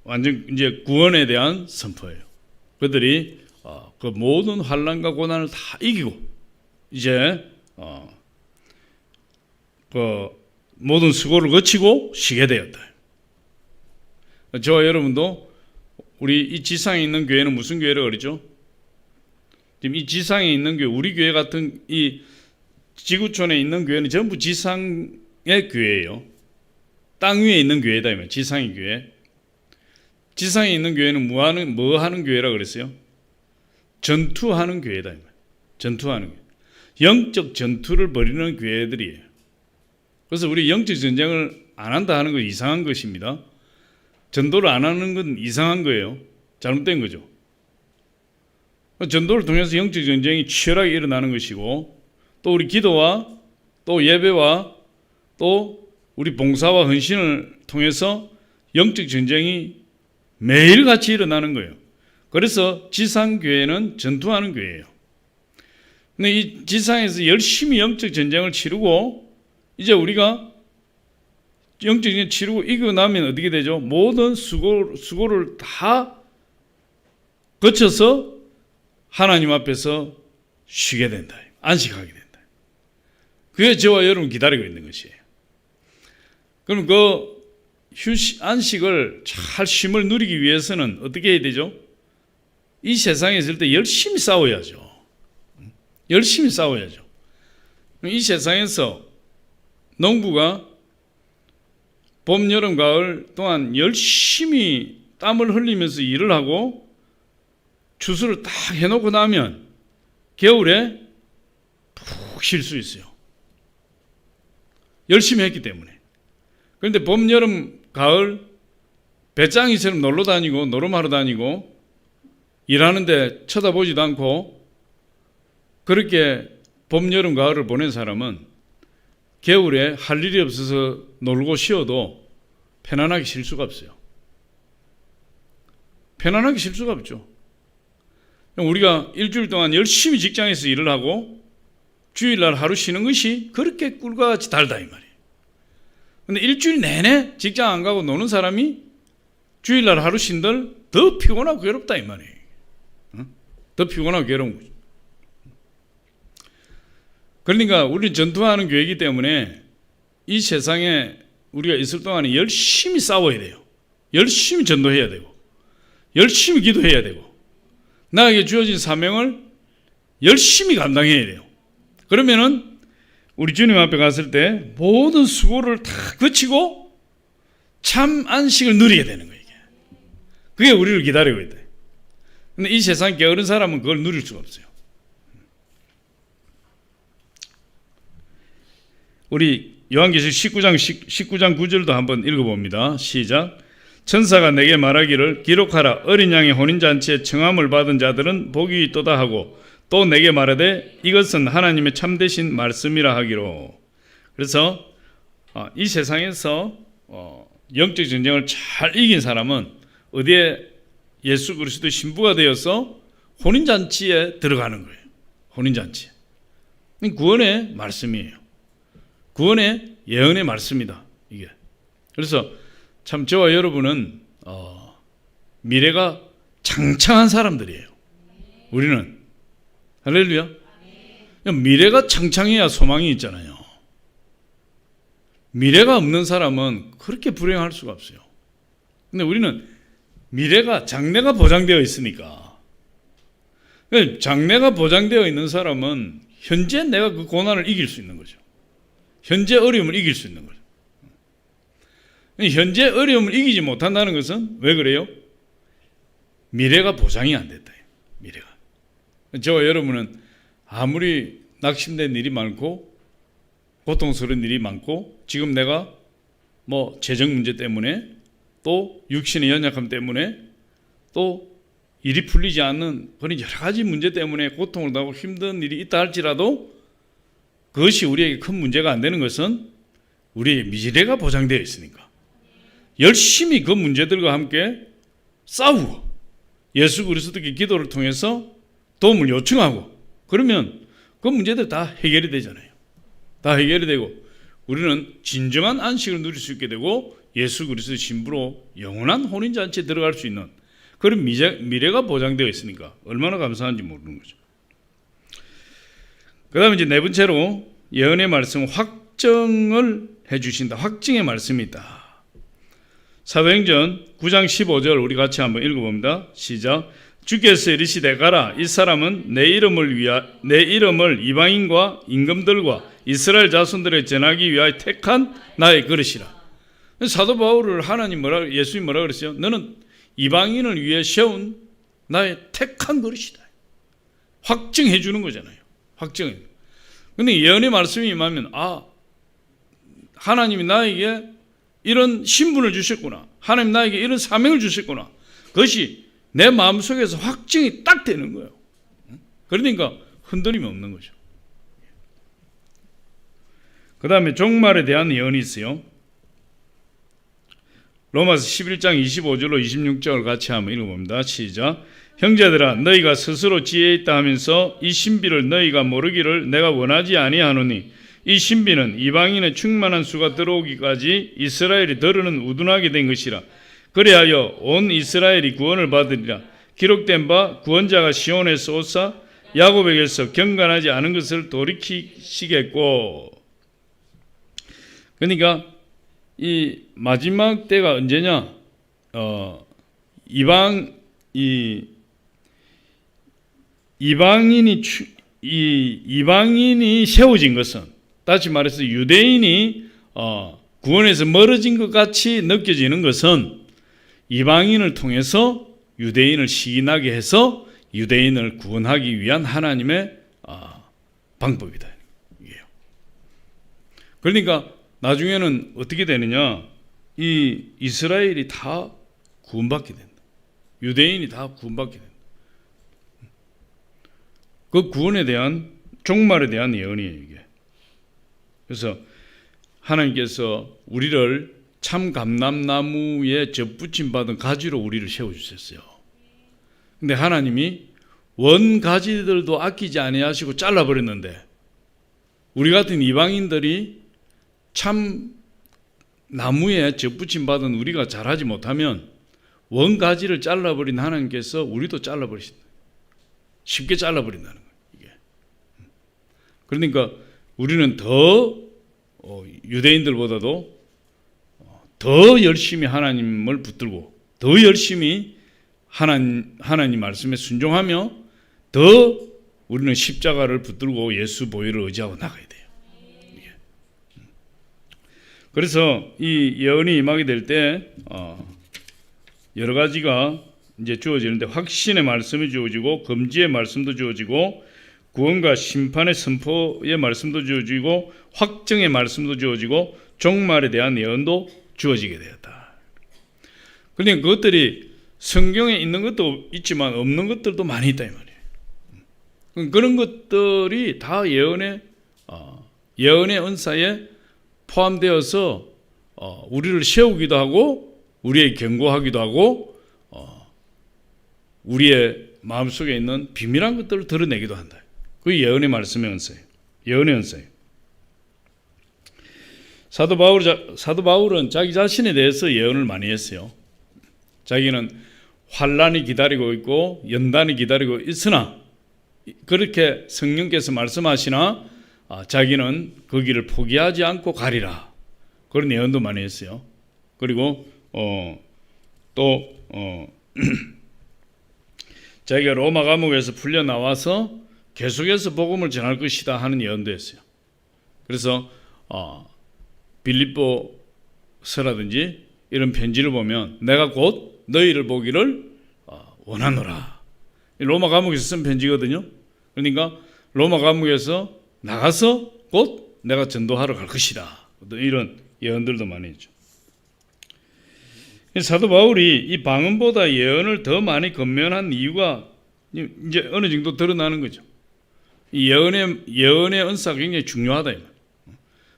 완전 이제 구원에 대한 선포예요. 그들이 그 모든 환난과 고난을 다 이기고 이제 그 모든 수고를 거치고 쉬게 되었다. 저와 여러분도 우리 이 지상에 있는 교회는 무슨 교회를 그러죠? 지금 이 지상에 있는 교회, 우리 교회 같은 이 지구촌에 있는 교회는 전부 지상의 교회예요. 땅 위에 있는 교회다 이면 지상의 교회. 지상에 있는 교회는 뭐 하는 교회라 그랬어요? 전투하는 교회다 이면. 전투하는 교회. 영적 전투를 벌이는 교회들이에요. 그래서 우리 영적 전쟁을 안 한다 하는 건 이상한 것입니다. 전도를 안 하는 건 이상한 거예요. 잘못된 거죠. 전도를 통해서 영적 전쟁이 치열하게 일어나는 것이고 또 우리 기도와 또 예배와 또 우리 봉사와 헌신을 통해서 영적 전쟁이 매일같이 일어나는 거예요. 그래서 지상교회는 전투하는 교회예요. 근데 이 지상에서 열심히 영적 전쟁을 치르고 이제 우리가 영적 전쟁을 치르고 이기고 나면 어떻게 되죠? 모든 수고를 다 거쳐서 하나님 앞에서 쉬게 된다. 안식하게 된다. 그게 저와 여러분 기다리고 있는 것이에요. 그럼 그 안식을 잘 쉼을 누리기 위해서는 어떻게 해야 되죠? 이 세상에 있을 때 열심히 싸워야죠. 열심히 싸워야죠. 이 세상에서 농부가 봄, 여름, 가을 동안 열심히 땀을 흘리면서 일을 하고 추수를 딱 해놓고 나면 겨울에 푹 쉴 수 있어요. 열심히 했기 때문에. 그런데 봄, 여름, 가을 배짱이처럼 놀러 다니고 노름하러 다니고 일하는데 쳐다보지도 않고 그렇게 봄, 여름, 가을을 보낸 사람은 겨울에 할 일이 없어서 놀고 쉬어도 편안하게 쉴 수가 없어요. 편안하게 쉴 수가 없죠. 우리가 일주일 동안 열심히 직장에서 일을 하고 주일날 하루 쉬는 것이 그렇게 꿀과 같이 달다 이 말이에요. 근데 일주일 내내 직장 안 가고 노는 사람이 주일날 하루 쉰들 더 피곤하고 괴롭다 이 말이에요. 더 피곤하고 괴로운 거죠. 그러니까 우리는 전투하는 교회이기 때문에 이 세상에 우리가 있을 동안에 열심히 싸워야 돼요. 열심히 전도해야 되고 열심히 기도해야 되고 나에게 주어진 사명을 열심히 감당해야 돼요. 그러면은 우리 주님 앞에 갔을 때 모든 수고를 다 거치고 참 안식을 누리게 되는 거예요. 그게 우리를 기다리고 있다. 근데 이 세상 게으른 사람은 그걸 누릴 수가 없어요. 우리 요한계시록 19장 9절도 한번 읽어봅니다. 시작. 천사가 내게 말하기를 기록하라. 어린 양의 혼인잔치에 청함을 받은 자들은 복이 있도다 하고 또 내게 말하되 이것은 하나님의 참되신 말씀이라 하기로. 그래서 이 세상에서 영적 전쟁을 잘 이긴 사람은 어디에 예수 그리스도의 신부가 되어서 혼인잔치에 들어가는 거예요. 혼인잔치에. 구원의 말씀이에요. 구원의 예언의 말씀이다. 이게. 그래서 참 저와 여러분은 미래가 창창한 사람들이에요. 우리는 할렐루야. 미래가 창창해야 소망이 있잖아요. 미래가 없는 사람은 그렇게 불행할 수가 없어요. 근데 우리는 미래가 장래가 보장되어 있으니까 장래가 보장되어 있는 사람은 현재 내가 그 고난을 이길 수 있는 거죠. 현재 어려움을 이길 수 있는 거죠. 현재 어려움을 이기지 못한다는 것은 왜 그래요? 미래가 보장이 안 됐다. 미래가. 저와 여러분은 아무리 낙심된 일이 많고 고통스러운 일이 많고 지금 내가 뭐 재정 문제 때문에 또 육신의 연약함 때문에 또 일이 풀리지 않는 그런 여러 가지 문제 때문에 고통을 당하고 힘든 일이 있다 할지라도 그것이 우리에게 큰 문제가 안 되는 것은 우리의 미래가 보장되어 있으니까 열심히 그 문제들과 함께 싸우고 예수 그리스도께 기도를 통해서 도움을 요청하고 그러면 그 문제들 다 해결이 되잖아요. 다 해결이 되고 우리는 진정한 안식을 누릴 수 있게 되고 예수 그리스도의 신부로 영원한 혼인잔치에 들어갈 수 있는 그런 미래가 보장되어 있으니까 얼마나 감사한지 모르는 거죠. 그 다음에 이제 네 번째로 예언의 말씀은 확정을 해주신다. 확증의 말씀이 있다. 사도행전 9장 15절 우리 같이 한번 읽어봅니다. 시작. 주께서 이르시되 가라. 이 사람은 내 이름을 이방인과 임금들과 이스라엘 자손들에 전하기 위하여 택한 나의 그릇이라. 사도 바울을 예수님 뭐라 그랬어요? 너는 이방인을 위해 세운 나의 택한 그릇이다. 확증해 주는 거잖아요. 확증해. 근데 예언의 말씀이 임하면 하나님이 나에게 이런 신분을 주셨구나. 하나님 나에게 이런 사명을 주셨구나. 그것이 내 마음속에서 확증이 딱 되는 거예요. 그러니까 흔들림이 없는 거죠. 그 다음에 종말에 대한 예언이 있어요. 로마서 11장 25절로 26절 같이 한번 읽어봅니다. 시작. 형제들아 너희가 스스로 지혜 있다 하면서 이 신비를 너희가 모르기를 내가 원하지 아니하노니 이 신비는 이방인의 충만한 수가 들어오기까지 이스라엘이 더러는 우둔하게 된 것이라. 그리하여 온 이스라엘이 구원을 받으리라. 기록된 바 구원자가 시온에서 오사 야곱에게서 경건하지 않은 것을 돌이키시겠고. 그러니까 이 마지막 때가 언제냐? 이방인이 세워진 것은, 다시 말해서 유대인이 구원에서 멀어진 것 같이 느껴지는 것은 이방인을 통해서 유대인을 시인하게 해서 유대인을 구원하기 위한 하나님의 방법이다. 이게요. 그러니까 나중에는 어떻게 되느냐? 이 이스라엘이 다 구원받게 된다. 유대인이 다 구원받게 된다. 그 구원에 대한 종말에 대한 예언이에요, 이게. 그래서 하나님께서 우리를 참 감람나무에 접붙임 받은 가지로 우리를 세워주셨어요. 근데 하나님이 원가지들도 아끼지 아니하시고 잘라버렸는데 우리 같은 이방인들이 참 나무에 접붙임 받은 우리가 잘하지 못하면 원가지를 잘라버린 하나님께서 우리도 잘라버리신다. 쉽게 잘라버린다는 거예요. 이게. 그러니까 우리는 더 유대인들보다도 더 열심히 하나님을 붙들고 더 열심히 하나님 말씀에 순종하며 더 우리는 십자가를 붙들고 예수 보혈을 의지하고 나가야 돼요. 이게. 그래서 이 예언이 임하게 될 때 여러 가지가 이제 주어지는데 확신의 말씀이 주어지고 금지의 말씀도 주어지고 구원과 심판의 선포의 말씀도 주어지고 확정의 말씀도 주어지고 종말에 대한 예언도 주어지게 되었다. 그러니까 그것들이 성경에 있는 것도 있지만 없는 것들도 많이 있다 이 말이에요. 그런 것들이 다 예언의 은사에 포함되어서 우리를 세우기도 하고 우리의 경고하기도 하고 우리의 마음속에 있는 비밀한 것들을 드러내기도 한다. 그게 예언의 말씀의 은사예요. 예언의 은사예요. 사도 바울은 자기 자신에 대해서 예언을 많이 했어요. 자기는 환난이 기다리고 있고 연단이 기다리고 있으나 그렇게 성령께서 말씀하시나 자기는 그 길을 포기하지 않고 가리라. 그런 예언도 많이 했어요. 그리고 자기가 로마 감옥에서 풀려 나와서 계속해서 복음을 전할 것이다 하는 예언도 했어요. 그래서 빌립보서라든지 이런 편지를 보면 내가 곧 너희를 보기를 원하노라. 로마 감옥에서 쓴 편지거든요. 그러니까 로마 감옥에서 나가서 곧 내가 전도하러 갈 것이다. 이런 예언들도 많이 있죠. 사도 바울이 이 방언보다 예언을 더 많이 권면한 이유가 이제 어느 정도 드러나는 거죠. 이 예언의 은사가 굉장히 중요하다.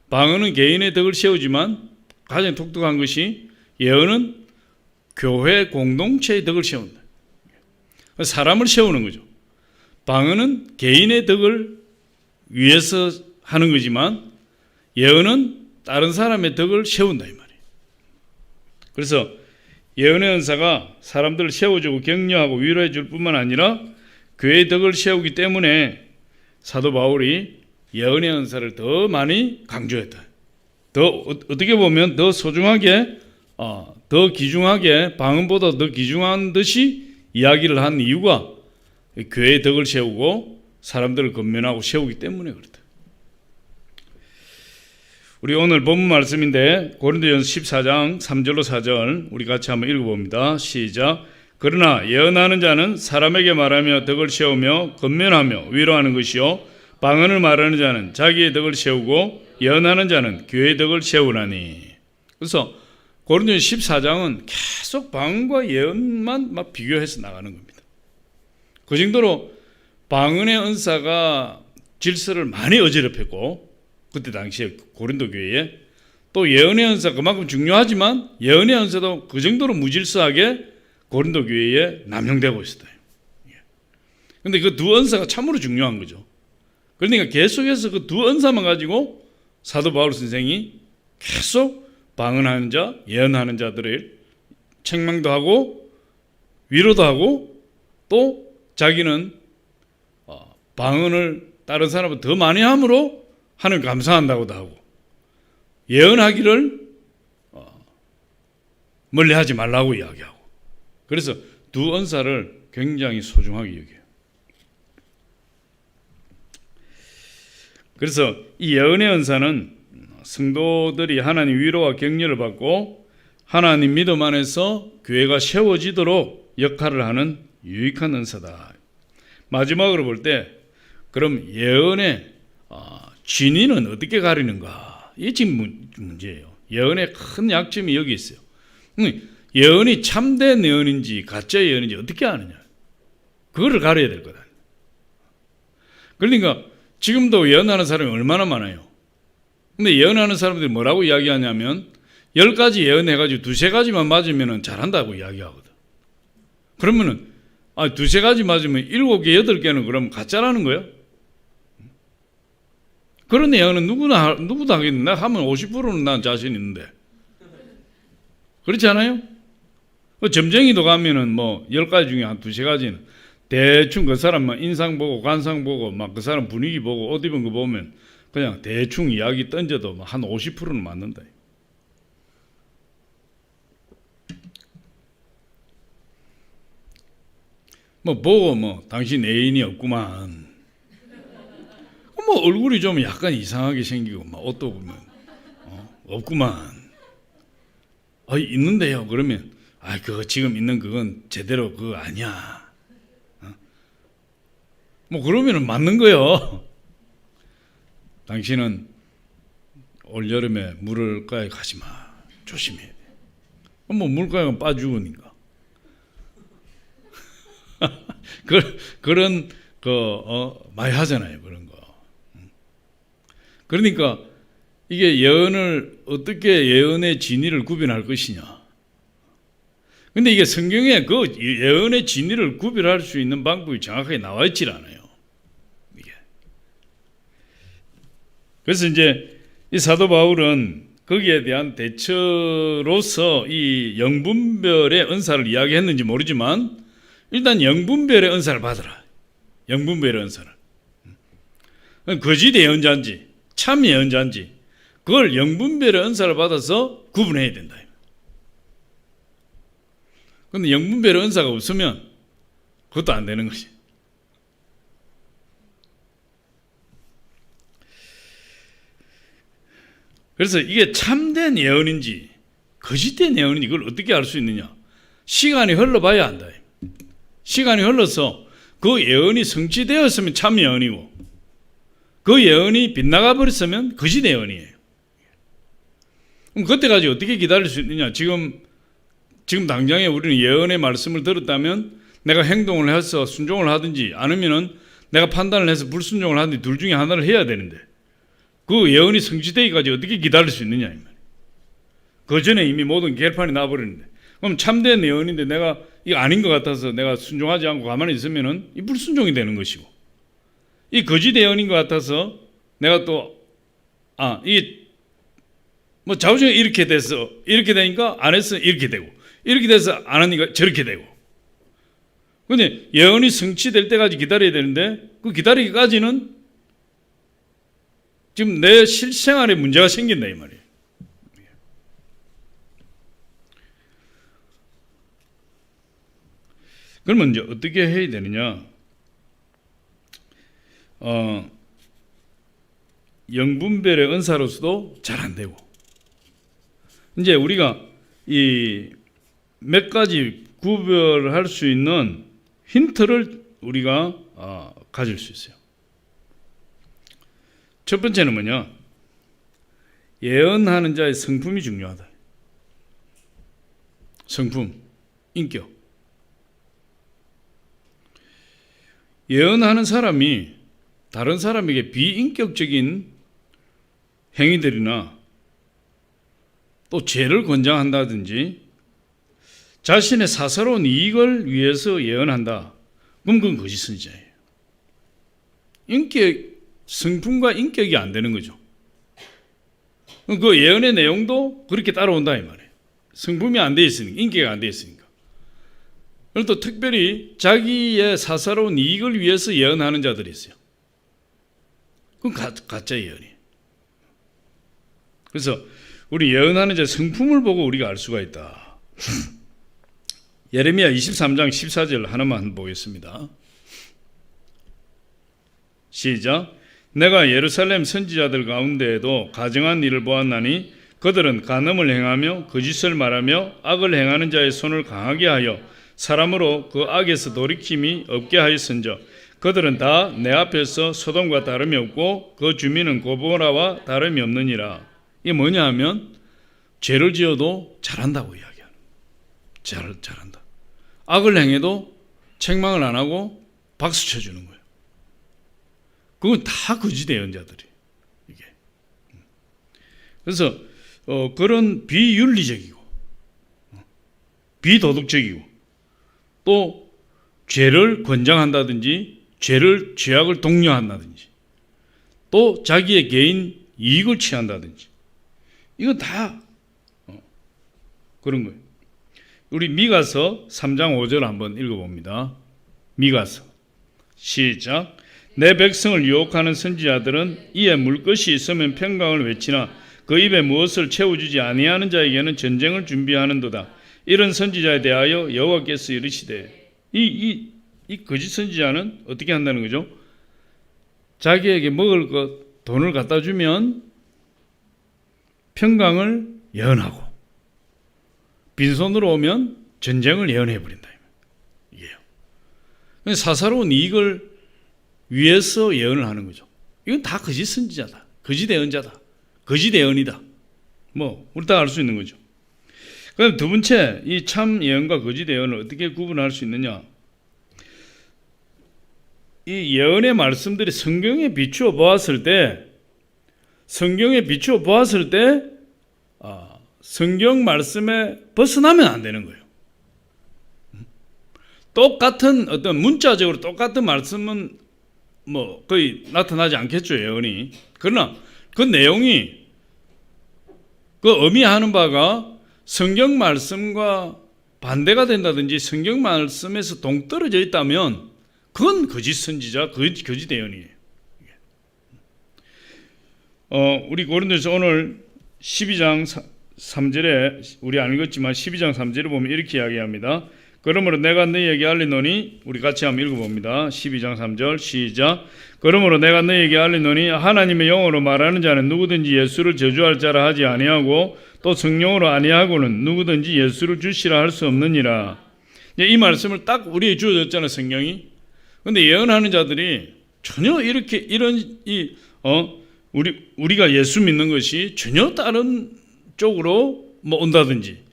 방언은 개인의 덕을 세우지만 가장 독특한 것이 예언은 교회 공동체의 덕을 세운다. 사람을 세우는 거죠. 방언은 개인의 덕을 위해서 하는 거지만 예언은 다른 사람의 덕을 세운다 이 말이에요. 그래서 예언의 은사가 사람들을 세워주고 격려하고 위로해 줄 뿐만 아니라 교회의 덕을 세우기 때문에 사도 바울이 예언의 은사를 더 많이 강조했다. 더 어떻게 보면 더 소중하게 더 귀중하게 방언보다 더 귀중한 듯이 이야기를 한 이유가 교회의 덕을 세우고 사람들을 권면하고 세우기 때문에 그렇다. 우리 오늘 본문 말씀인데 고린도전서 14장 3절로 4절 우리 같이 한번 읽어봅니다. 시작. 그러나 예언하는 자는 사람에게 말하며 덕을 세우며 권면하며 위로하는 것이요 방언을 말하는 자는 자기의 덕을 세우고 예언하는 자는 교회의 덕을 세우나니. 그래서 고린도전서 14장은 계속 방언과 예언만 막 비교해서 나가는 겁니다. 그 정도로 방언의 은사가 질서를 많이 어지럽혔고 그때 당시에 고린도 교회에 또 예언의 은사 그만큼 중요하지만 예언의 은사도 그 정도로 무질서하게 고린도 교회에 남용되고 있었다. 그런데 그 두 은사가 참으로 중요한 거죠. 그러니까 계속해서 그 두 은사만 가지고 사도 바울 선생이 계속 방언하는 자, 예언하는 자들을 책망도 하고 위로도 하고 또 자기는 방언을 다른 사람보다 더 많이 함으로 하나님 감사한다고도 하고 예언하기를 멀리하지 말라고 이야기하고 그래서 두 은사를 굉장히 소중하게 여겨요. 그래서 이 예언의 은사는 성도들이 하나님 위로와 격려를 받고 하나님 믿음 안에서 교회가 세워지도록 역할을 하는 유익한 은사다. 마지막으로 볼 때 그럼 예언의 진위는 어떻게 가리는가? 이게 지금 문제예요. 예언의 큰 약점이 여기 있어요. 예언이 참된 예언인지 가짜 예언인지 어떻게 아느냐? 그거를 가려야 될 거다. 그러니까 지금도 예언하는 사람이 얼마나 많아요. 근데 예언하는 사람들이 뭐라고 이야기하냐면 10가지 예언해가지고 2-3가지만 맞으면 잘한다고 이야기하거든. 그러면은 두세 가지 맞으면 7개, 8개는 그럼 가짜라는 거야? 그런 예언은 누구도 하겠는데, 나 하면 50%는 난 자신 있는데. 그렇지 않아요? 점쟁이도 가면은 뭐 10가지 중에 한 두세 가지는 대충 그 사람만 인상 보고 관상 보고 막 그 사람 분위기 보고 옷 입은 거 보면 그냥 대충 이야기 던져도 한 50%는 맞는다. 뭐 보고 뭐 당신 애인이 없구만. 뭐 얼굴이 좀 약간 이상하게 생기고 막 옷도 보면 없구만. 있는데요. 그러면 그거 지금 있는 그건 제대로 그거 아니야. 뭐 그러면은 맞는 거요. 당신은 올 여름에 물가에 가지 마. 조심해야 돼. 뭐 물가에 빠 죽으니까. 그런 많이 하잖아요. 그런 거. 그러니까 이게 예언을 어떻게 예언의 진위를 구별할 것이냐. 근데 이게 성경에 그 예언의 진위를 구별할 수 있는 방법이 정확하게 나와 있질 않아요. 이게. 그래서 이제 이 사도 바울은 거기에 대한 대처로서 이 영분별의 은사를 이야기했는지 모르지만 일단 영분별의 은사를 받아라. 영분별의 은사를. 거짓 예언자인지 참 예언자인지 그걸 영분별의 은사를 받아서 구분해야 된다. 그런데 영분별의 은사가 없으면 그것도 안 되는 것이. 그래서 이게 참된 예언인지 거짓된 예언인지 이걸 어떻게 알 수 있느냐. 시간이 흘러봐야 한다. 시간이 흘러서 그 예언이 성취되었으면 참 예언이고 그 예언이 빗나가 버렸으면 거짓 예언이에요. 그럼 그때까지 어떻게 기다릴 수 있느냐. 지금 당장에 우리는 예언의 말씀을 들었다면 내가 행동을 해서 순종을 하든지 아니면은 내가 판단을 해서 불순종을 하든지 둘 중에 하나를 해야 되는데 그 예언이 성취되기까지 어떻게 기다릴 수 있느냐. 그 전에 이미 모든 결판이 나버리는데 그럼 참된 예언인데 내가 이거 아닌 것 같아서 내가 순종하지 않고 가만히 있으면은 이 불순종이 되는 것이고 이 거짓 예언인 것 같아서 내가 또 뭐 좌우중에 이렇게 돼서 이렇게 되니까 안 했어 이렇게 되고 이렇게 돼서 안 하니까 저렇게 되고. 근데 예언이 성취될 때까지 기다려야 되는데 그 기다리기까지는 지금 내 실생활에 문제가 생긴다 이 말이에요. 그러면 이제 어떻게 해야 되느냐? 영분별의 은사로서도 잘 안 되고 이제 우리가 이 몇 가지 구별할 수 있는 힌트를 우리가 가질 수 있어요. 첫 번째는 뭐냐? 예언하는 자의 성품이 중요하다. 성품, 인격. 예언하는 사람이 다른 사람에게 비인격적인 행위들이나 또 죄를 권장한다든지 자신의 사사로운 이익을 위해서 예언한다. 그럼 그건 거짓 선지자예요. 성품과 인격이 안 되는 거죠. 그 예언의 내용도 그렇게 따라온다 이 말이에요. 성품이 안 돼 있으니까, 인격이 안 돼 있으니까. 그리고 또 특별히 자기의 사사로운 이익을 위해서 예언하는 자들이 있어요. 그건 가짜 예언이에요. 그래서 우리 예언하는 자 성품을 보고 우리가 알 수가 있다. 예레미야 23장 14절 하나만 보겠습니다. 시작. 내가 예루살렘 선지자들 가운데에도 가증한 일을 보았나니 그들은 간음을 행하며 거짓을 말하며 악을 행하는 자의 손을 강하게 하여 사람으로 그 악에서 돌이킴이 없게 하였은즉 그들은 다 내 앞에서 소돔과 다름이 없고 그 주민은 고보라와 다름이 없느니라. 이게 뭐냐 하면 죄를 지어도 잘한다고 이야기하는. 잘한다. 악을 행해도 책망을 안 하고 박수 쳐주는 거예요. 그건 다 거짓 예언자들이 이게. 그래서 그런 비윤리적이고 비도덕적이고 또 죄를 권장한다든지 죄악을 독려한다든지 또 자기의 개인 이익을 취한다든지 이거 다 그런 거예요. 우리 미가서 3장 5절 한번 읽어봅니다. 미가서 시작. 내 백성을 유혹하는 선지자들은 이에 물 것이 있으면 평강을 외치나 그 입에 무엇을 채워주지 아니하는 자에게는 전쟁을 준비하는도다. 이런 선지자에 대하여 여호와께서 이르시되 이 거짓 선지자는 어떻게 한다는 거죠? 자기에게 먹을 것 돈을 갖다 주면 평강을 예언하고 빈손으로 오면 전쟁을 예언해 버린다. 이게요. 사사로운 이익을 위해서 예언을 하는 거죠. 이건 다 거짓 선지자다. 거짓 예언자다. 거짓 예언이다. 우리 다 알 수 있는 거죠. 그럼 두 번째, 이 참 예언과 거짓 예언을 어떻게 구분할 수 있느냐? 이 예언의 말씀들이 성경에 비추어 보았을 때, 성경 말씀에 벗어나면 안 되는 거예요. 똑같은 어떤 문자적으로 똑같은 말씀은 거의 나타나지 않겠죠, 예언이. 그러나 그 내용이 그 의미하는 바가 성경 말씀과 반대가 된다든지 성경 말씀에서 동떨어져 있다면 그건 거짓 선지자, 거짓 예언이에요. 우리 고린도서 오늘 12장 3절에 우리 안 읽었지만 12장 3절을 보면 이렇게 이야기합니다. 그러므로 내가 너희에게 알리노니, 우리 같이 한번 읽어봅니다. 12장 3절 시작. 그러므로 내가 너희에게 알리노니 하나님의 영으로 말하는 자는 누구든지 예수를 저주할 자라 하지 아니하고 또 성령으로 아니하고는 누구든지 예수를 주시라 할 수 없느니라. 이 말씀을 딱 우리에게 주어졌잖아요, 성경이. 근데 예언하는 자들이 전혀 우리가 예수 믿는 것이 전혀 다른 쪽으로 온다든지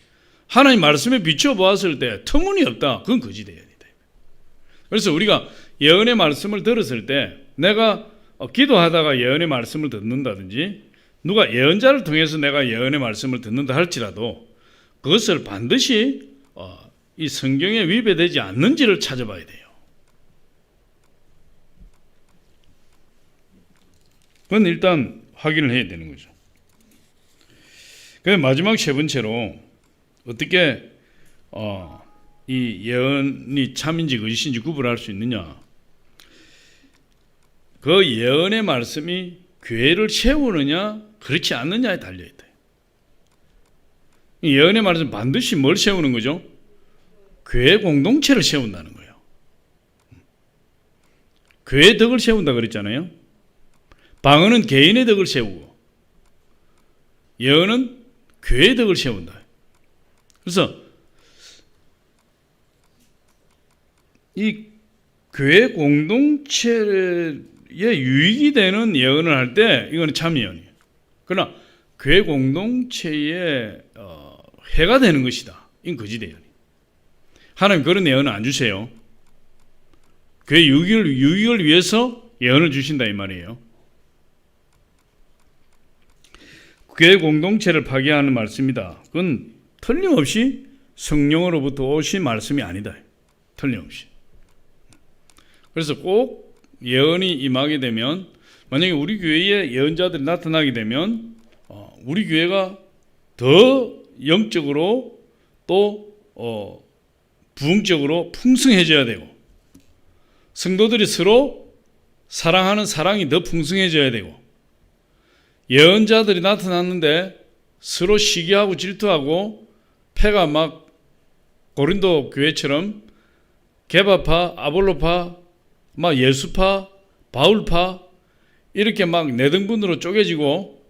하나님 말씀에 비추어 보았을 때 터무니없다. 그건 거짓 예언이다. 그래서 우리가 예언의 말씀을 들었을 때 내가 기도하다가 예언의 말씀을 듣는다든지 누가 예언자를 통해서 내가 예언의 말씀을 듣는다 할지라도 그것을 반드시 이 성경에 위배되지 않는지를 찾아봐야 돼요. 그건 일단 확인을 해야 되는 거죠. 그래서 마지막 세 번째로 어떻게 이 예언이 참인지 거짓인지 구분할 수 있느냐? 그 예언의 말씀이 교회를 세우느냐 그렇지 않느냐에 달려있다. 이 예언의 말씀 반드시 뭘 세우는 거죠? 교회 공동체를 세운다는 거예요. 교회 덕을 세운다 그랬잖아요. 방언은 개인의 덕을 세우고 예언은 교회의 덕을 세운다. 그래서 이 교회 공동체에 유익이 되는 예언을 할 때 이거는 참 예언이에요. 그러나 교회 공동체에 해가 되는 것이다. 이건 거짓 예언이에요. 하나님 그런 예언은 안 주세요. 교회 유익을 위해서 예언을 주신다 이 말이에요. 교회 공동체를 파괴하는 말씀이다. 그건 틀림없이 성령으로부터 오신 말씀이 아니다. 틀림없이. 그래서 꼭 예언이 임하게 되면 만약에 우리 교회에 예언자들이 나타나게 되면 우리 교회가 더 영적으로 또 부흥적으로 풍성해져야 되고 성도들이 서로 사랑하는 사랑이 더 풍성해져야 되고 예언자들이 나타났는데 서로 시기하고 질투하고 패가 막 고린도 교회처럼 게바파, 아볼로파, 막 예수파, 바울파 이렇게 막 네등분으로 쪼개지고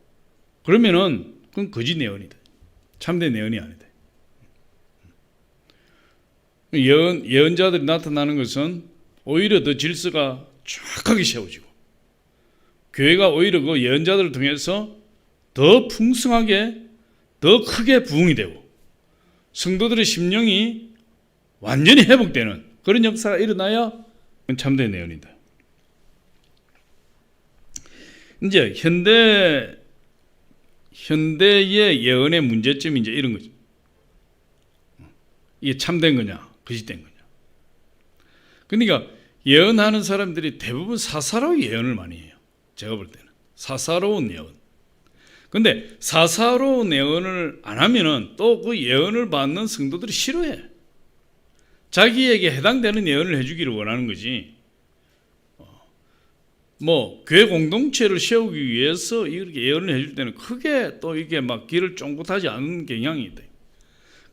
그러면은 그건 거짓 예언이다. 참된 예언이 아니다. 예언자들이 나타나는 것은 오히려 더 질서가 정확하게 세워지고 교회가 오히려 그 예언자들을 통해서 더 풍성하게 더 크게 부흥이 되고 성도들의 심령이 완전히 회복되는 그런 역사가 일어나야 참된 예언이다. 이제 현대의 예언의 문제점이 이제 이런 거죠. 이게 참된 거냐, 거짓된 거냐. 그러니까 예언하는 사람들이 대부분 사사로운 예언을 많이 해요. 제가 볼 때는 사사로운 예언. 근데 사사로운 예언을 안 하면은 또 그 예언을 받는 성도들이 싫어해. 자기에게 해당되는 예언을 해주기를 원하는 거지. 뭐 교회 공동체를 세우기 위해서 이렇게 예언을 해줄 때는 크게 또 이게 막 길을 쫑긋하지 않은 경향이 있다.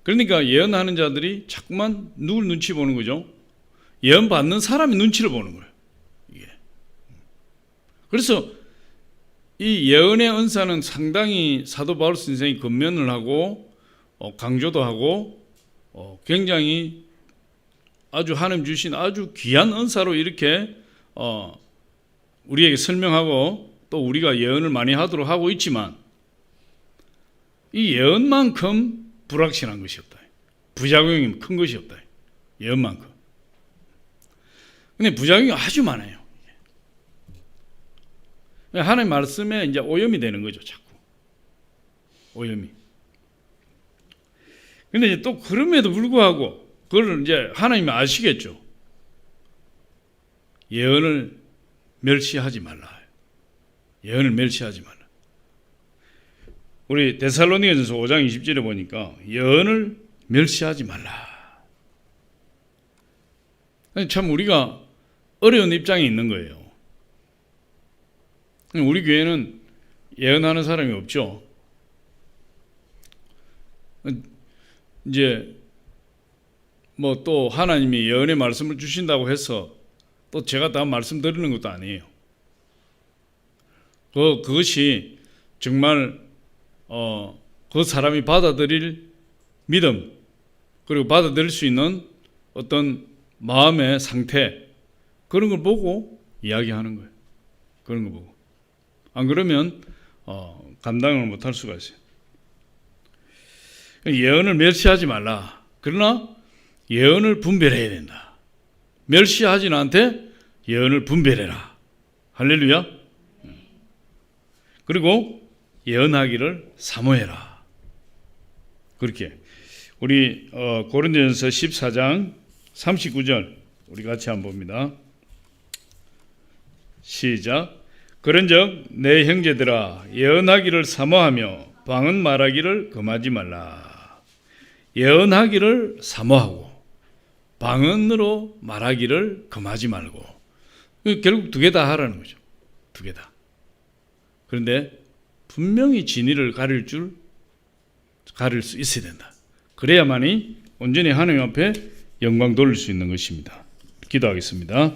그러니까 예언하는 자들이 자꾸만 누굴 눈치 보는 거죠? 예언 받는 사람의 눈치를 보는 거예요. 이게. 그래서 이 예언의 은사는 상당히 사도 바울 선생이 권면을 하고 강조도 하고 굉장히 아주 하나님 주신 아주 귀한 은사로 이렇게 우리에게 설명하고 또 우리가 예언을 많이 하도록 하고 있지만 이 예언만큼 불확실한 것이 없다. 부작용이 큰 것이 없다. 예언만큼. 근데 부작용이 아주 많아요. 하나님 말씀에 이제 오염이 되는 거죠, 자꾸. 오염이. 근데 이제 또 그럼에도 불구하고 그걸 이제 하나님이 아시겠죠. 예언을 멸시하지 말라. 예언을 멸시하지 말라. 우리 데살로니가전서 5장 20절에 보니까 예언을 멸시하지 말라. 참 우리가 어려운 입장에 있는 거예요. 우리 교회는 예언하는 사람이 없죠. 이제 뭐 또 하나님이 예언의 말씀을 주신다고 해서 또 제가 다 말씀드리는 것도 아니에요. 그것이 정말 그 사람이 받아들일 믿음 그리고 받아들일 수 있는 어떤 마음의 상태 그런 걸 보고 이야기하는 거예요. 그런 거 보고. 안 그러면 감당을 못할 수가 있어요. 예언을 멸시하지 말라. 그러나 예언을 분별해야 된다. 멸시하지는 않되 예언을 분별해라. 할렐루야. 그리고 예언하기를 사모해라. 그렇게 우리 고린도전서 14장 39절 우리 같이 한번 봅니다. 시작. 그런즉 내 형제들아 예언하기를 사모하며 방언 말하기를 금하지 말라. 예언하기를 사모하고 방언으로 말하기를 금하지 말고 결국 두 개 다 하라는 거죠. 두 개 다. 그런데 분명히 진리를 가릴 수 있어야 된다. 그래야만이 온전히 하나님 앞에 영광 돌릴 수 있는 것입니다. 기도하겠습니다.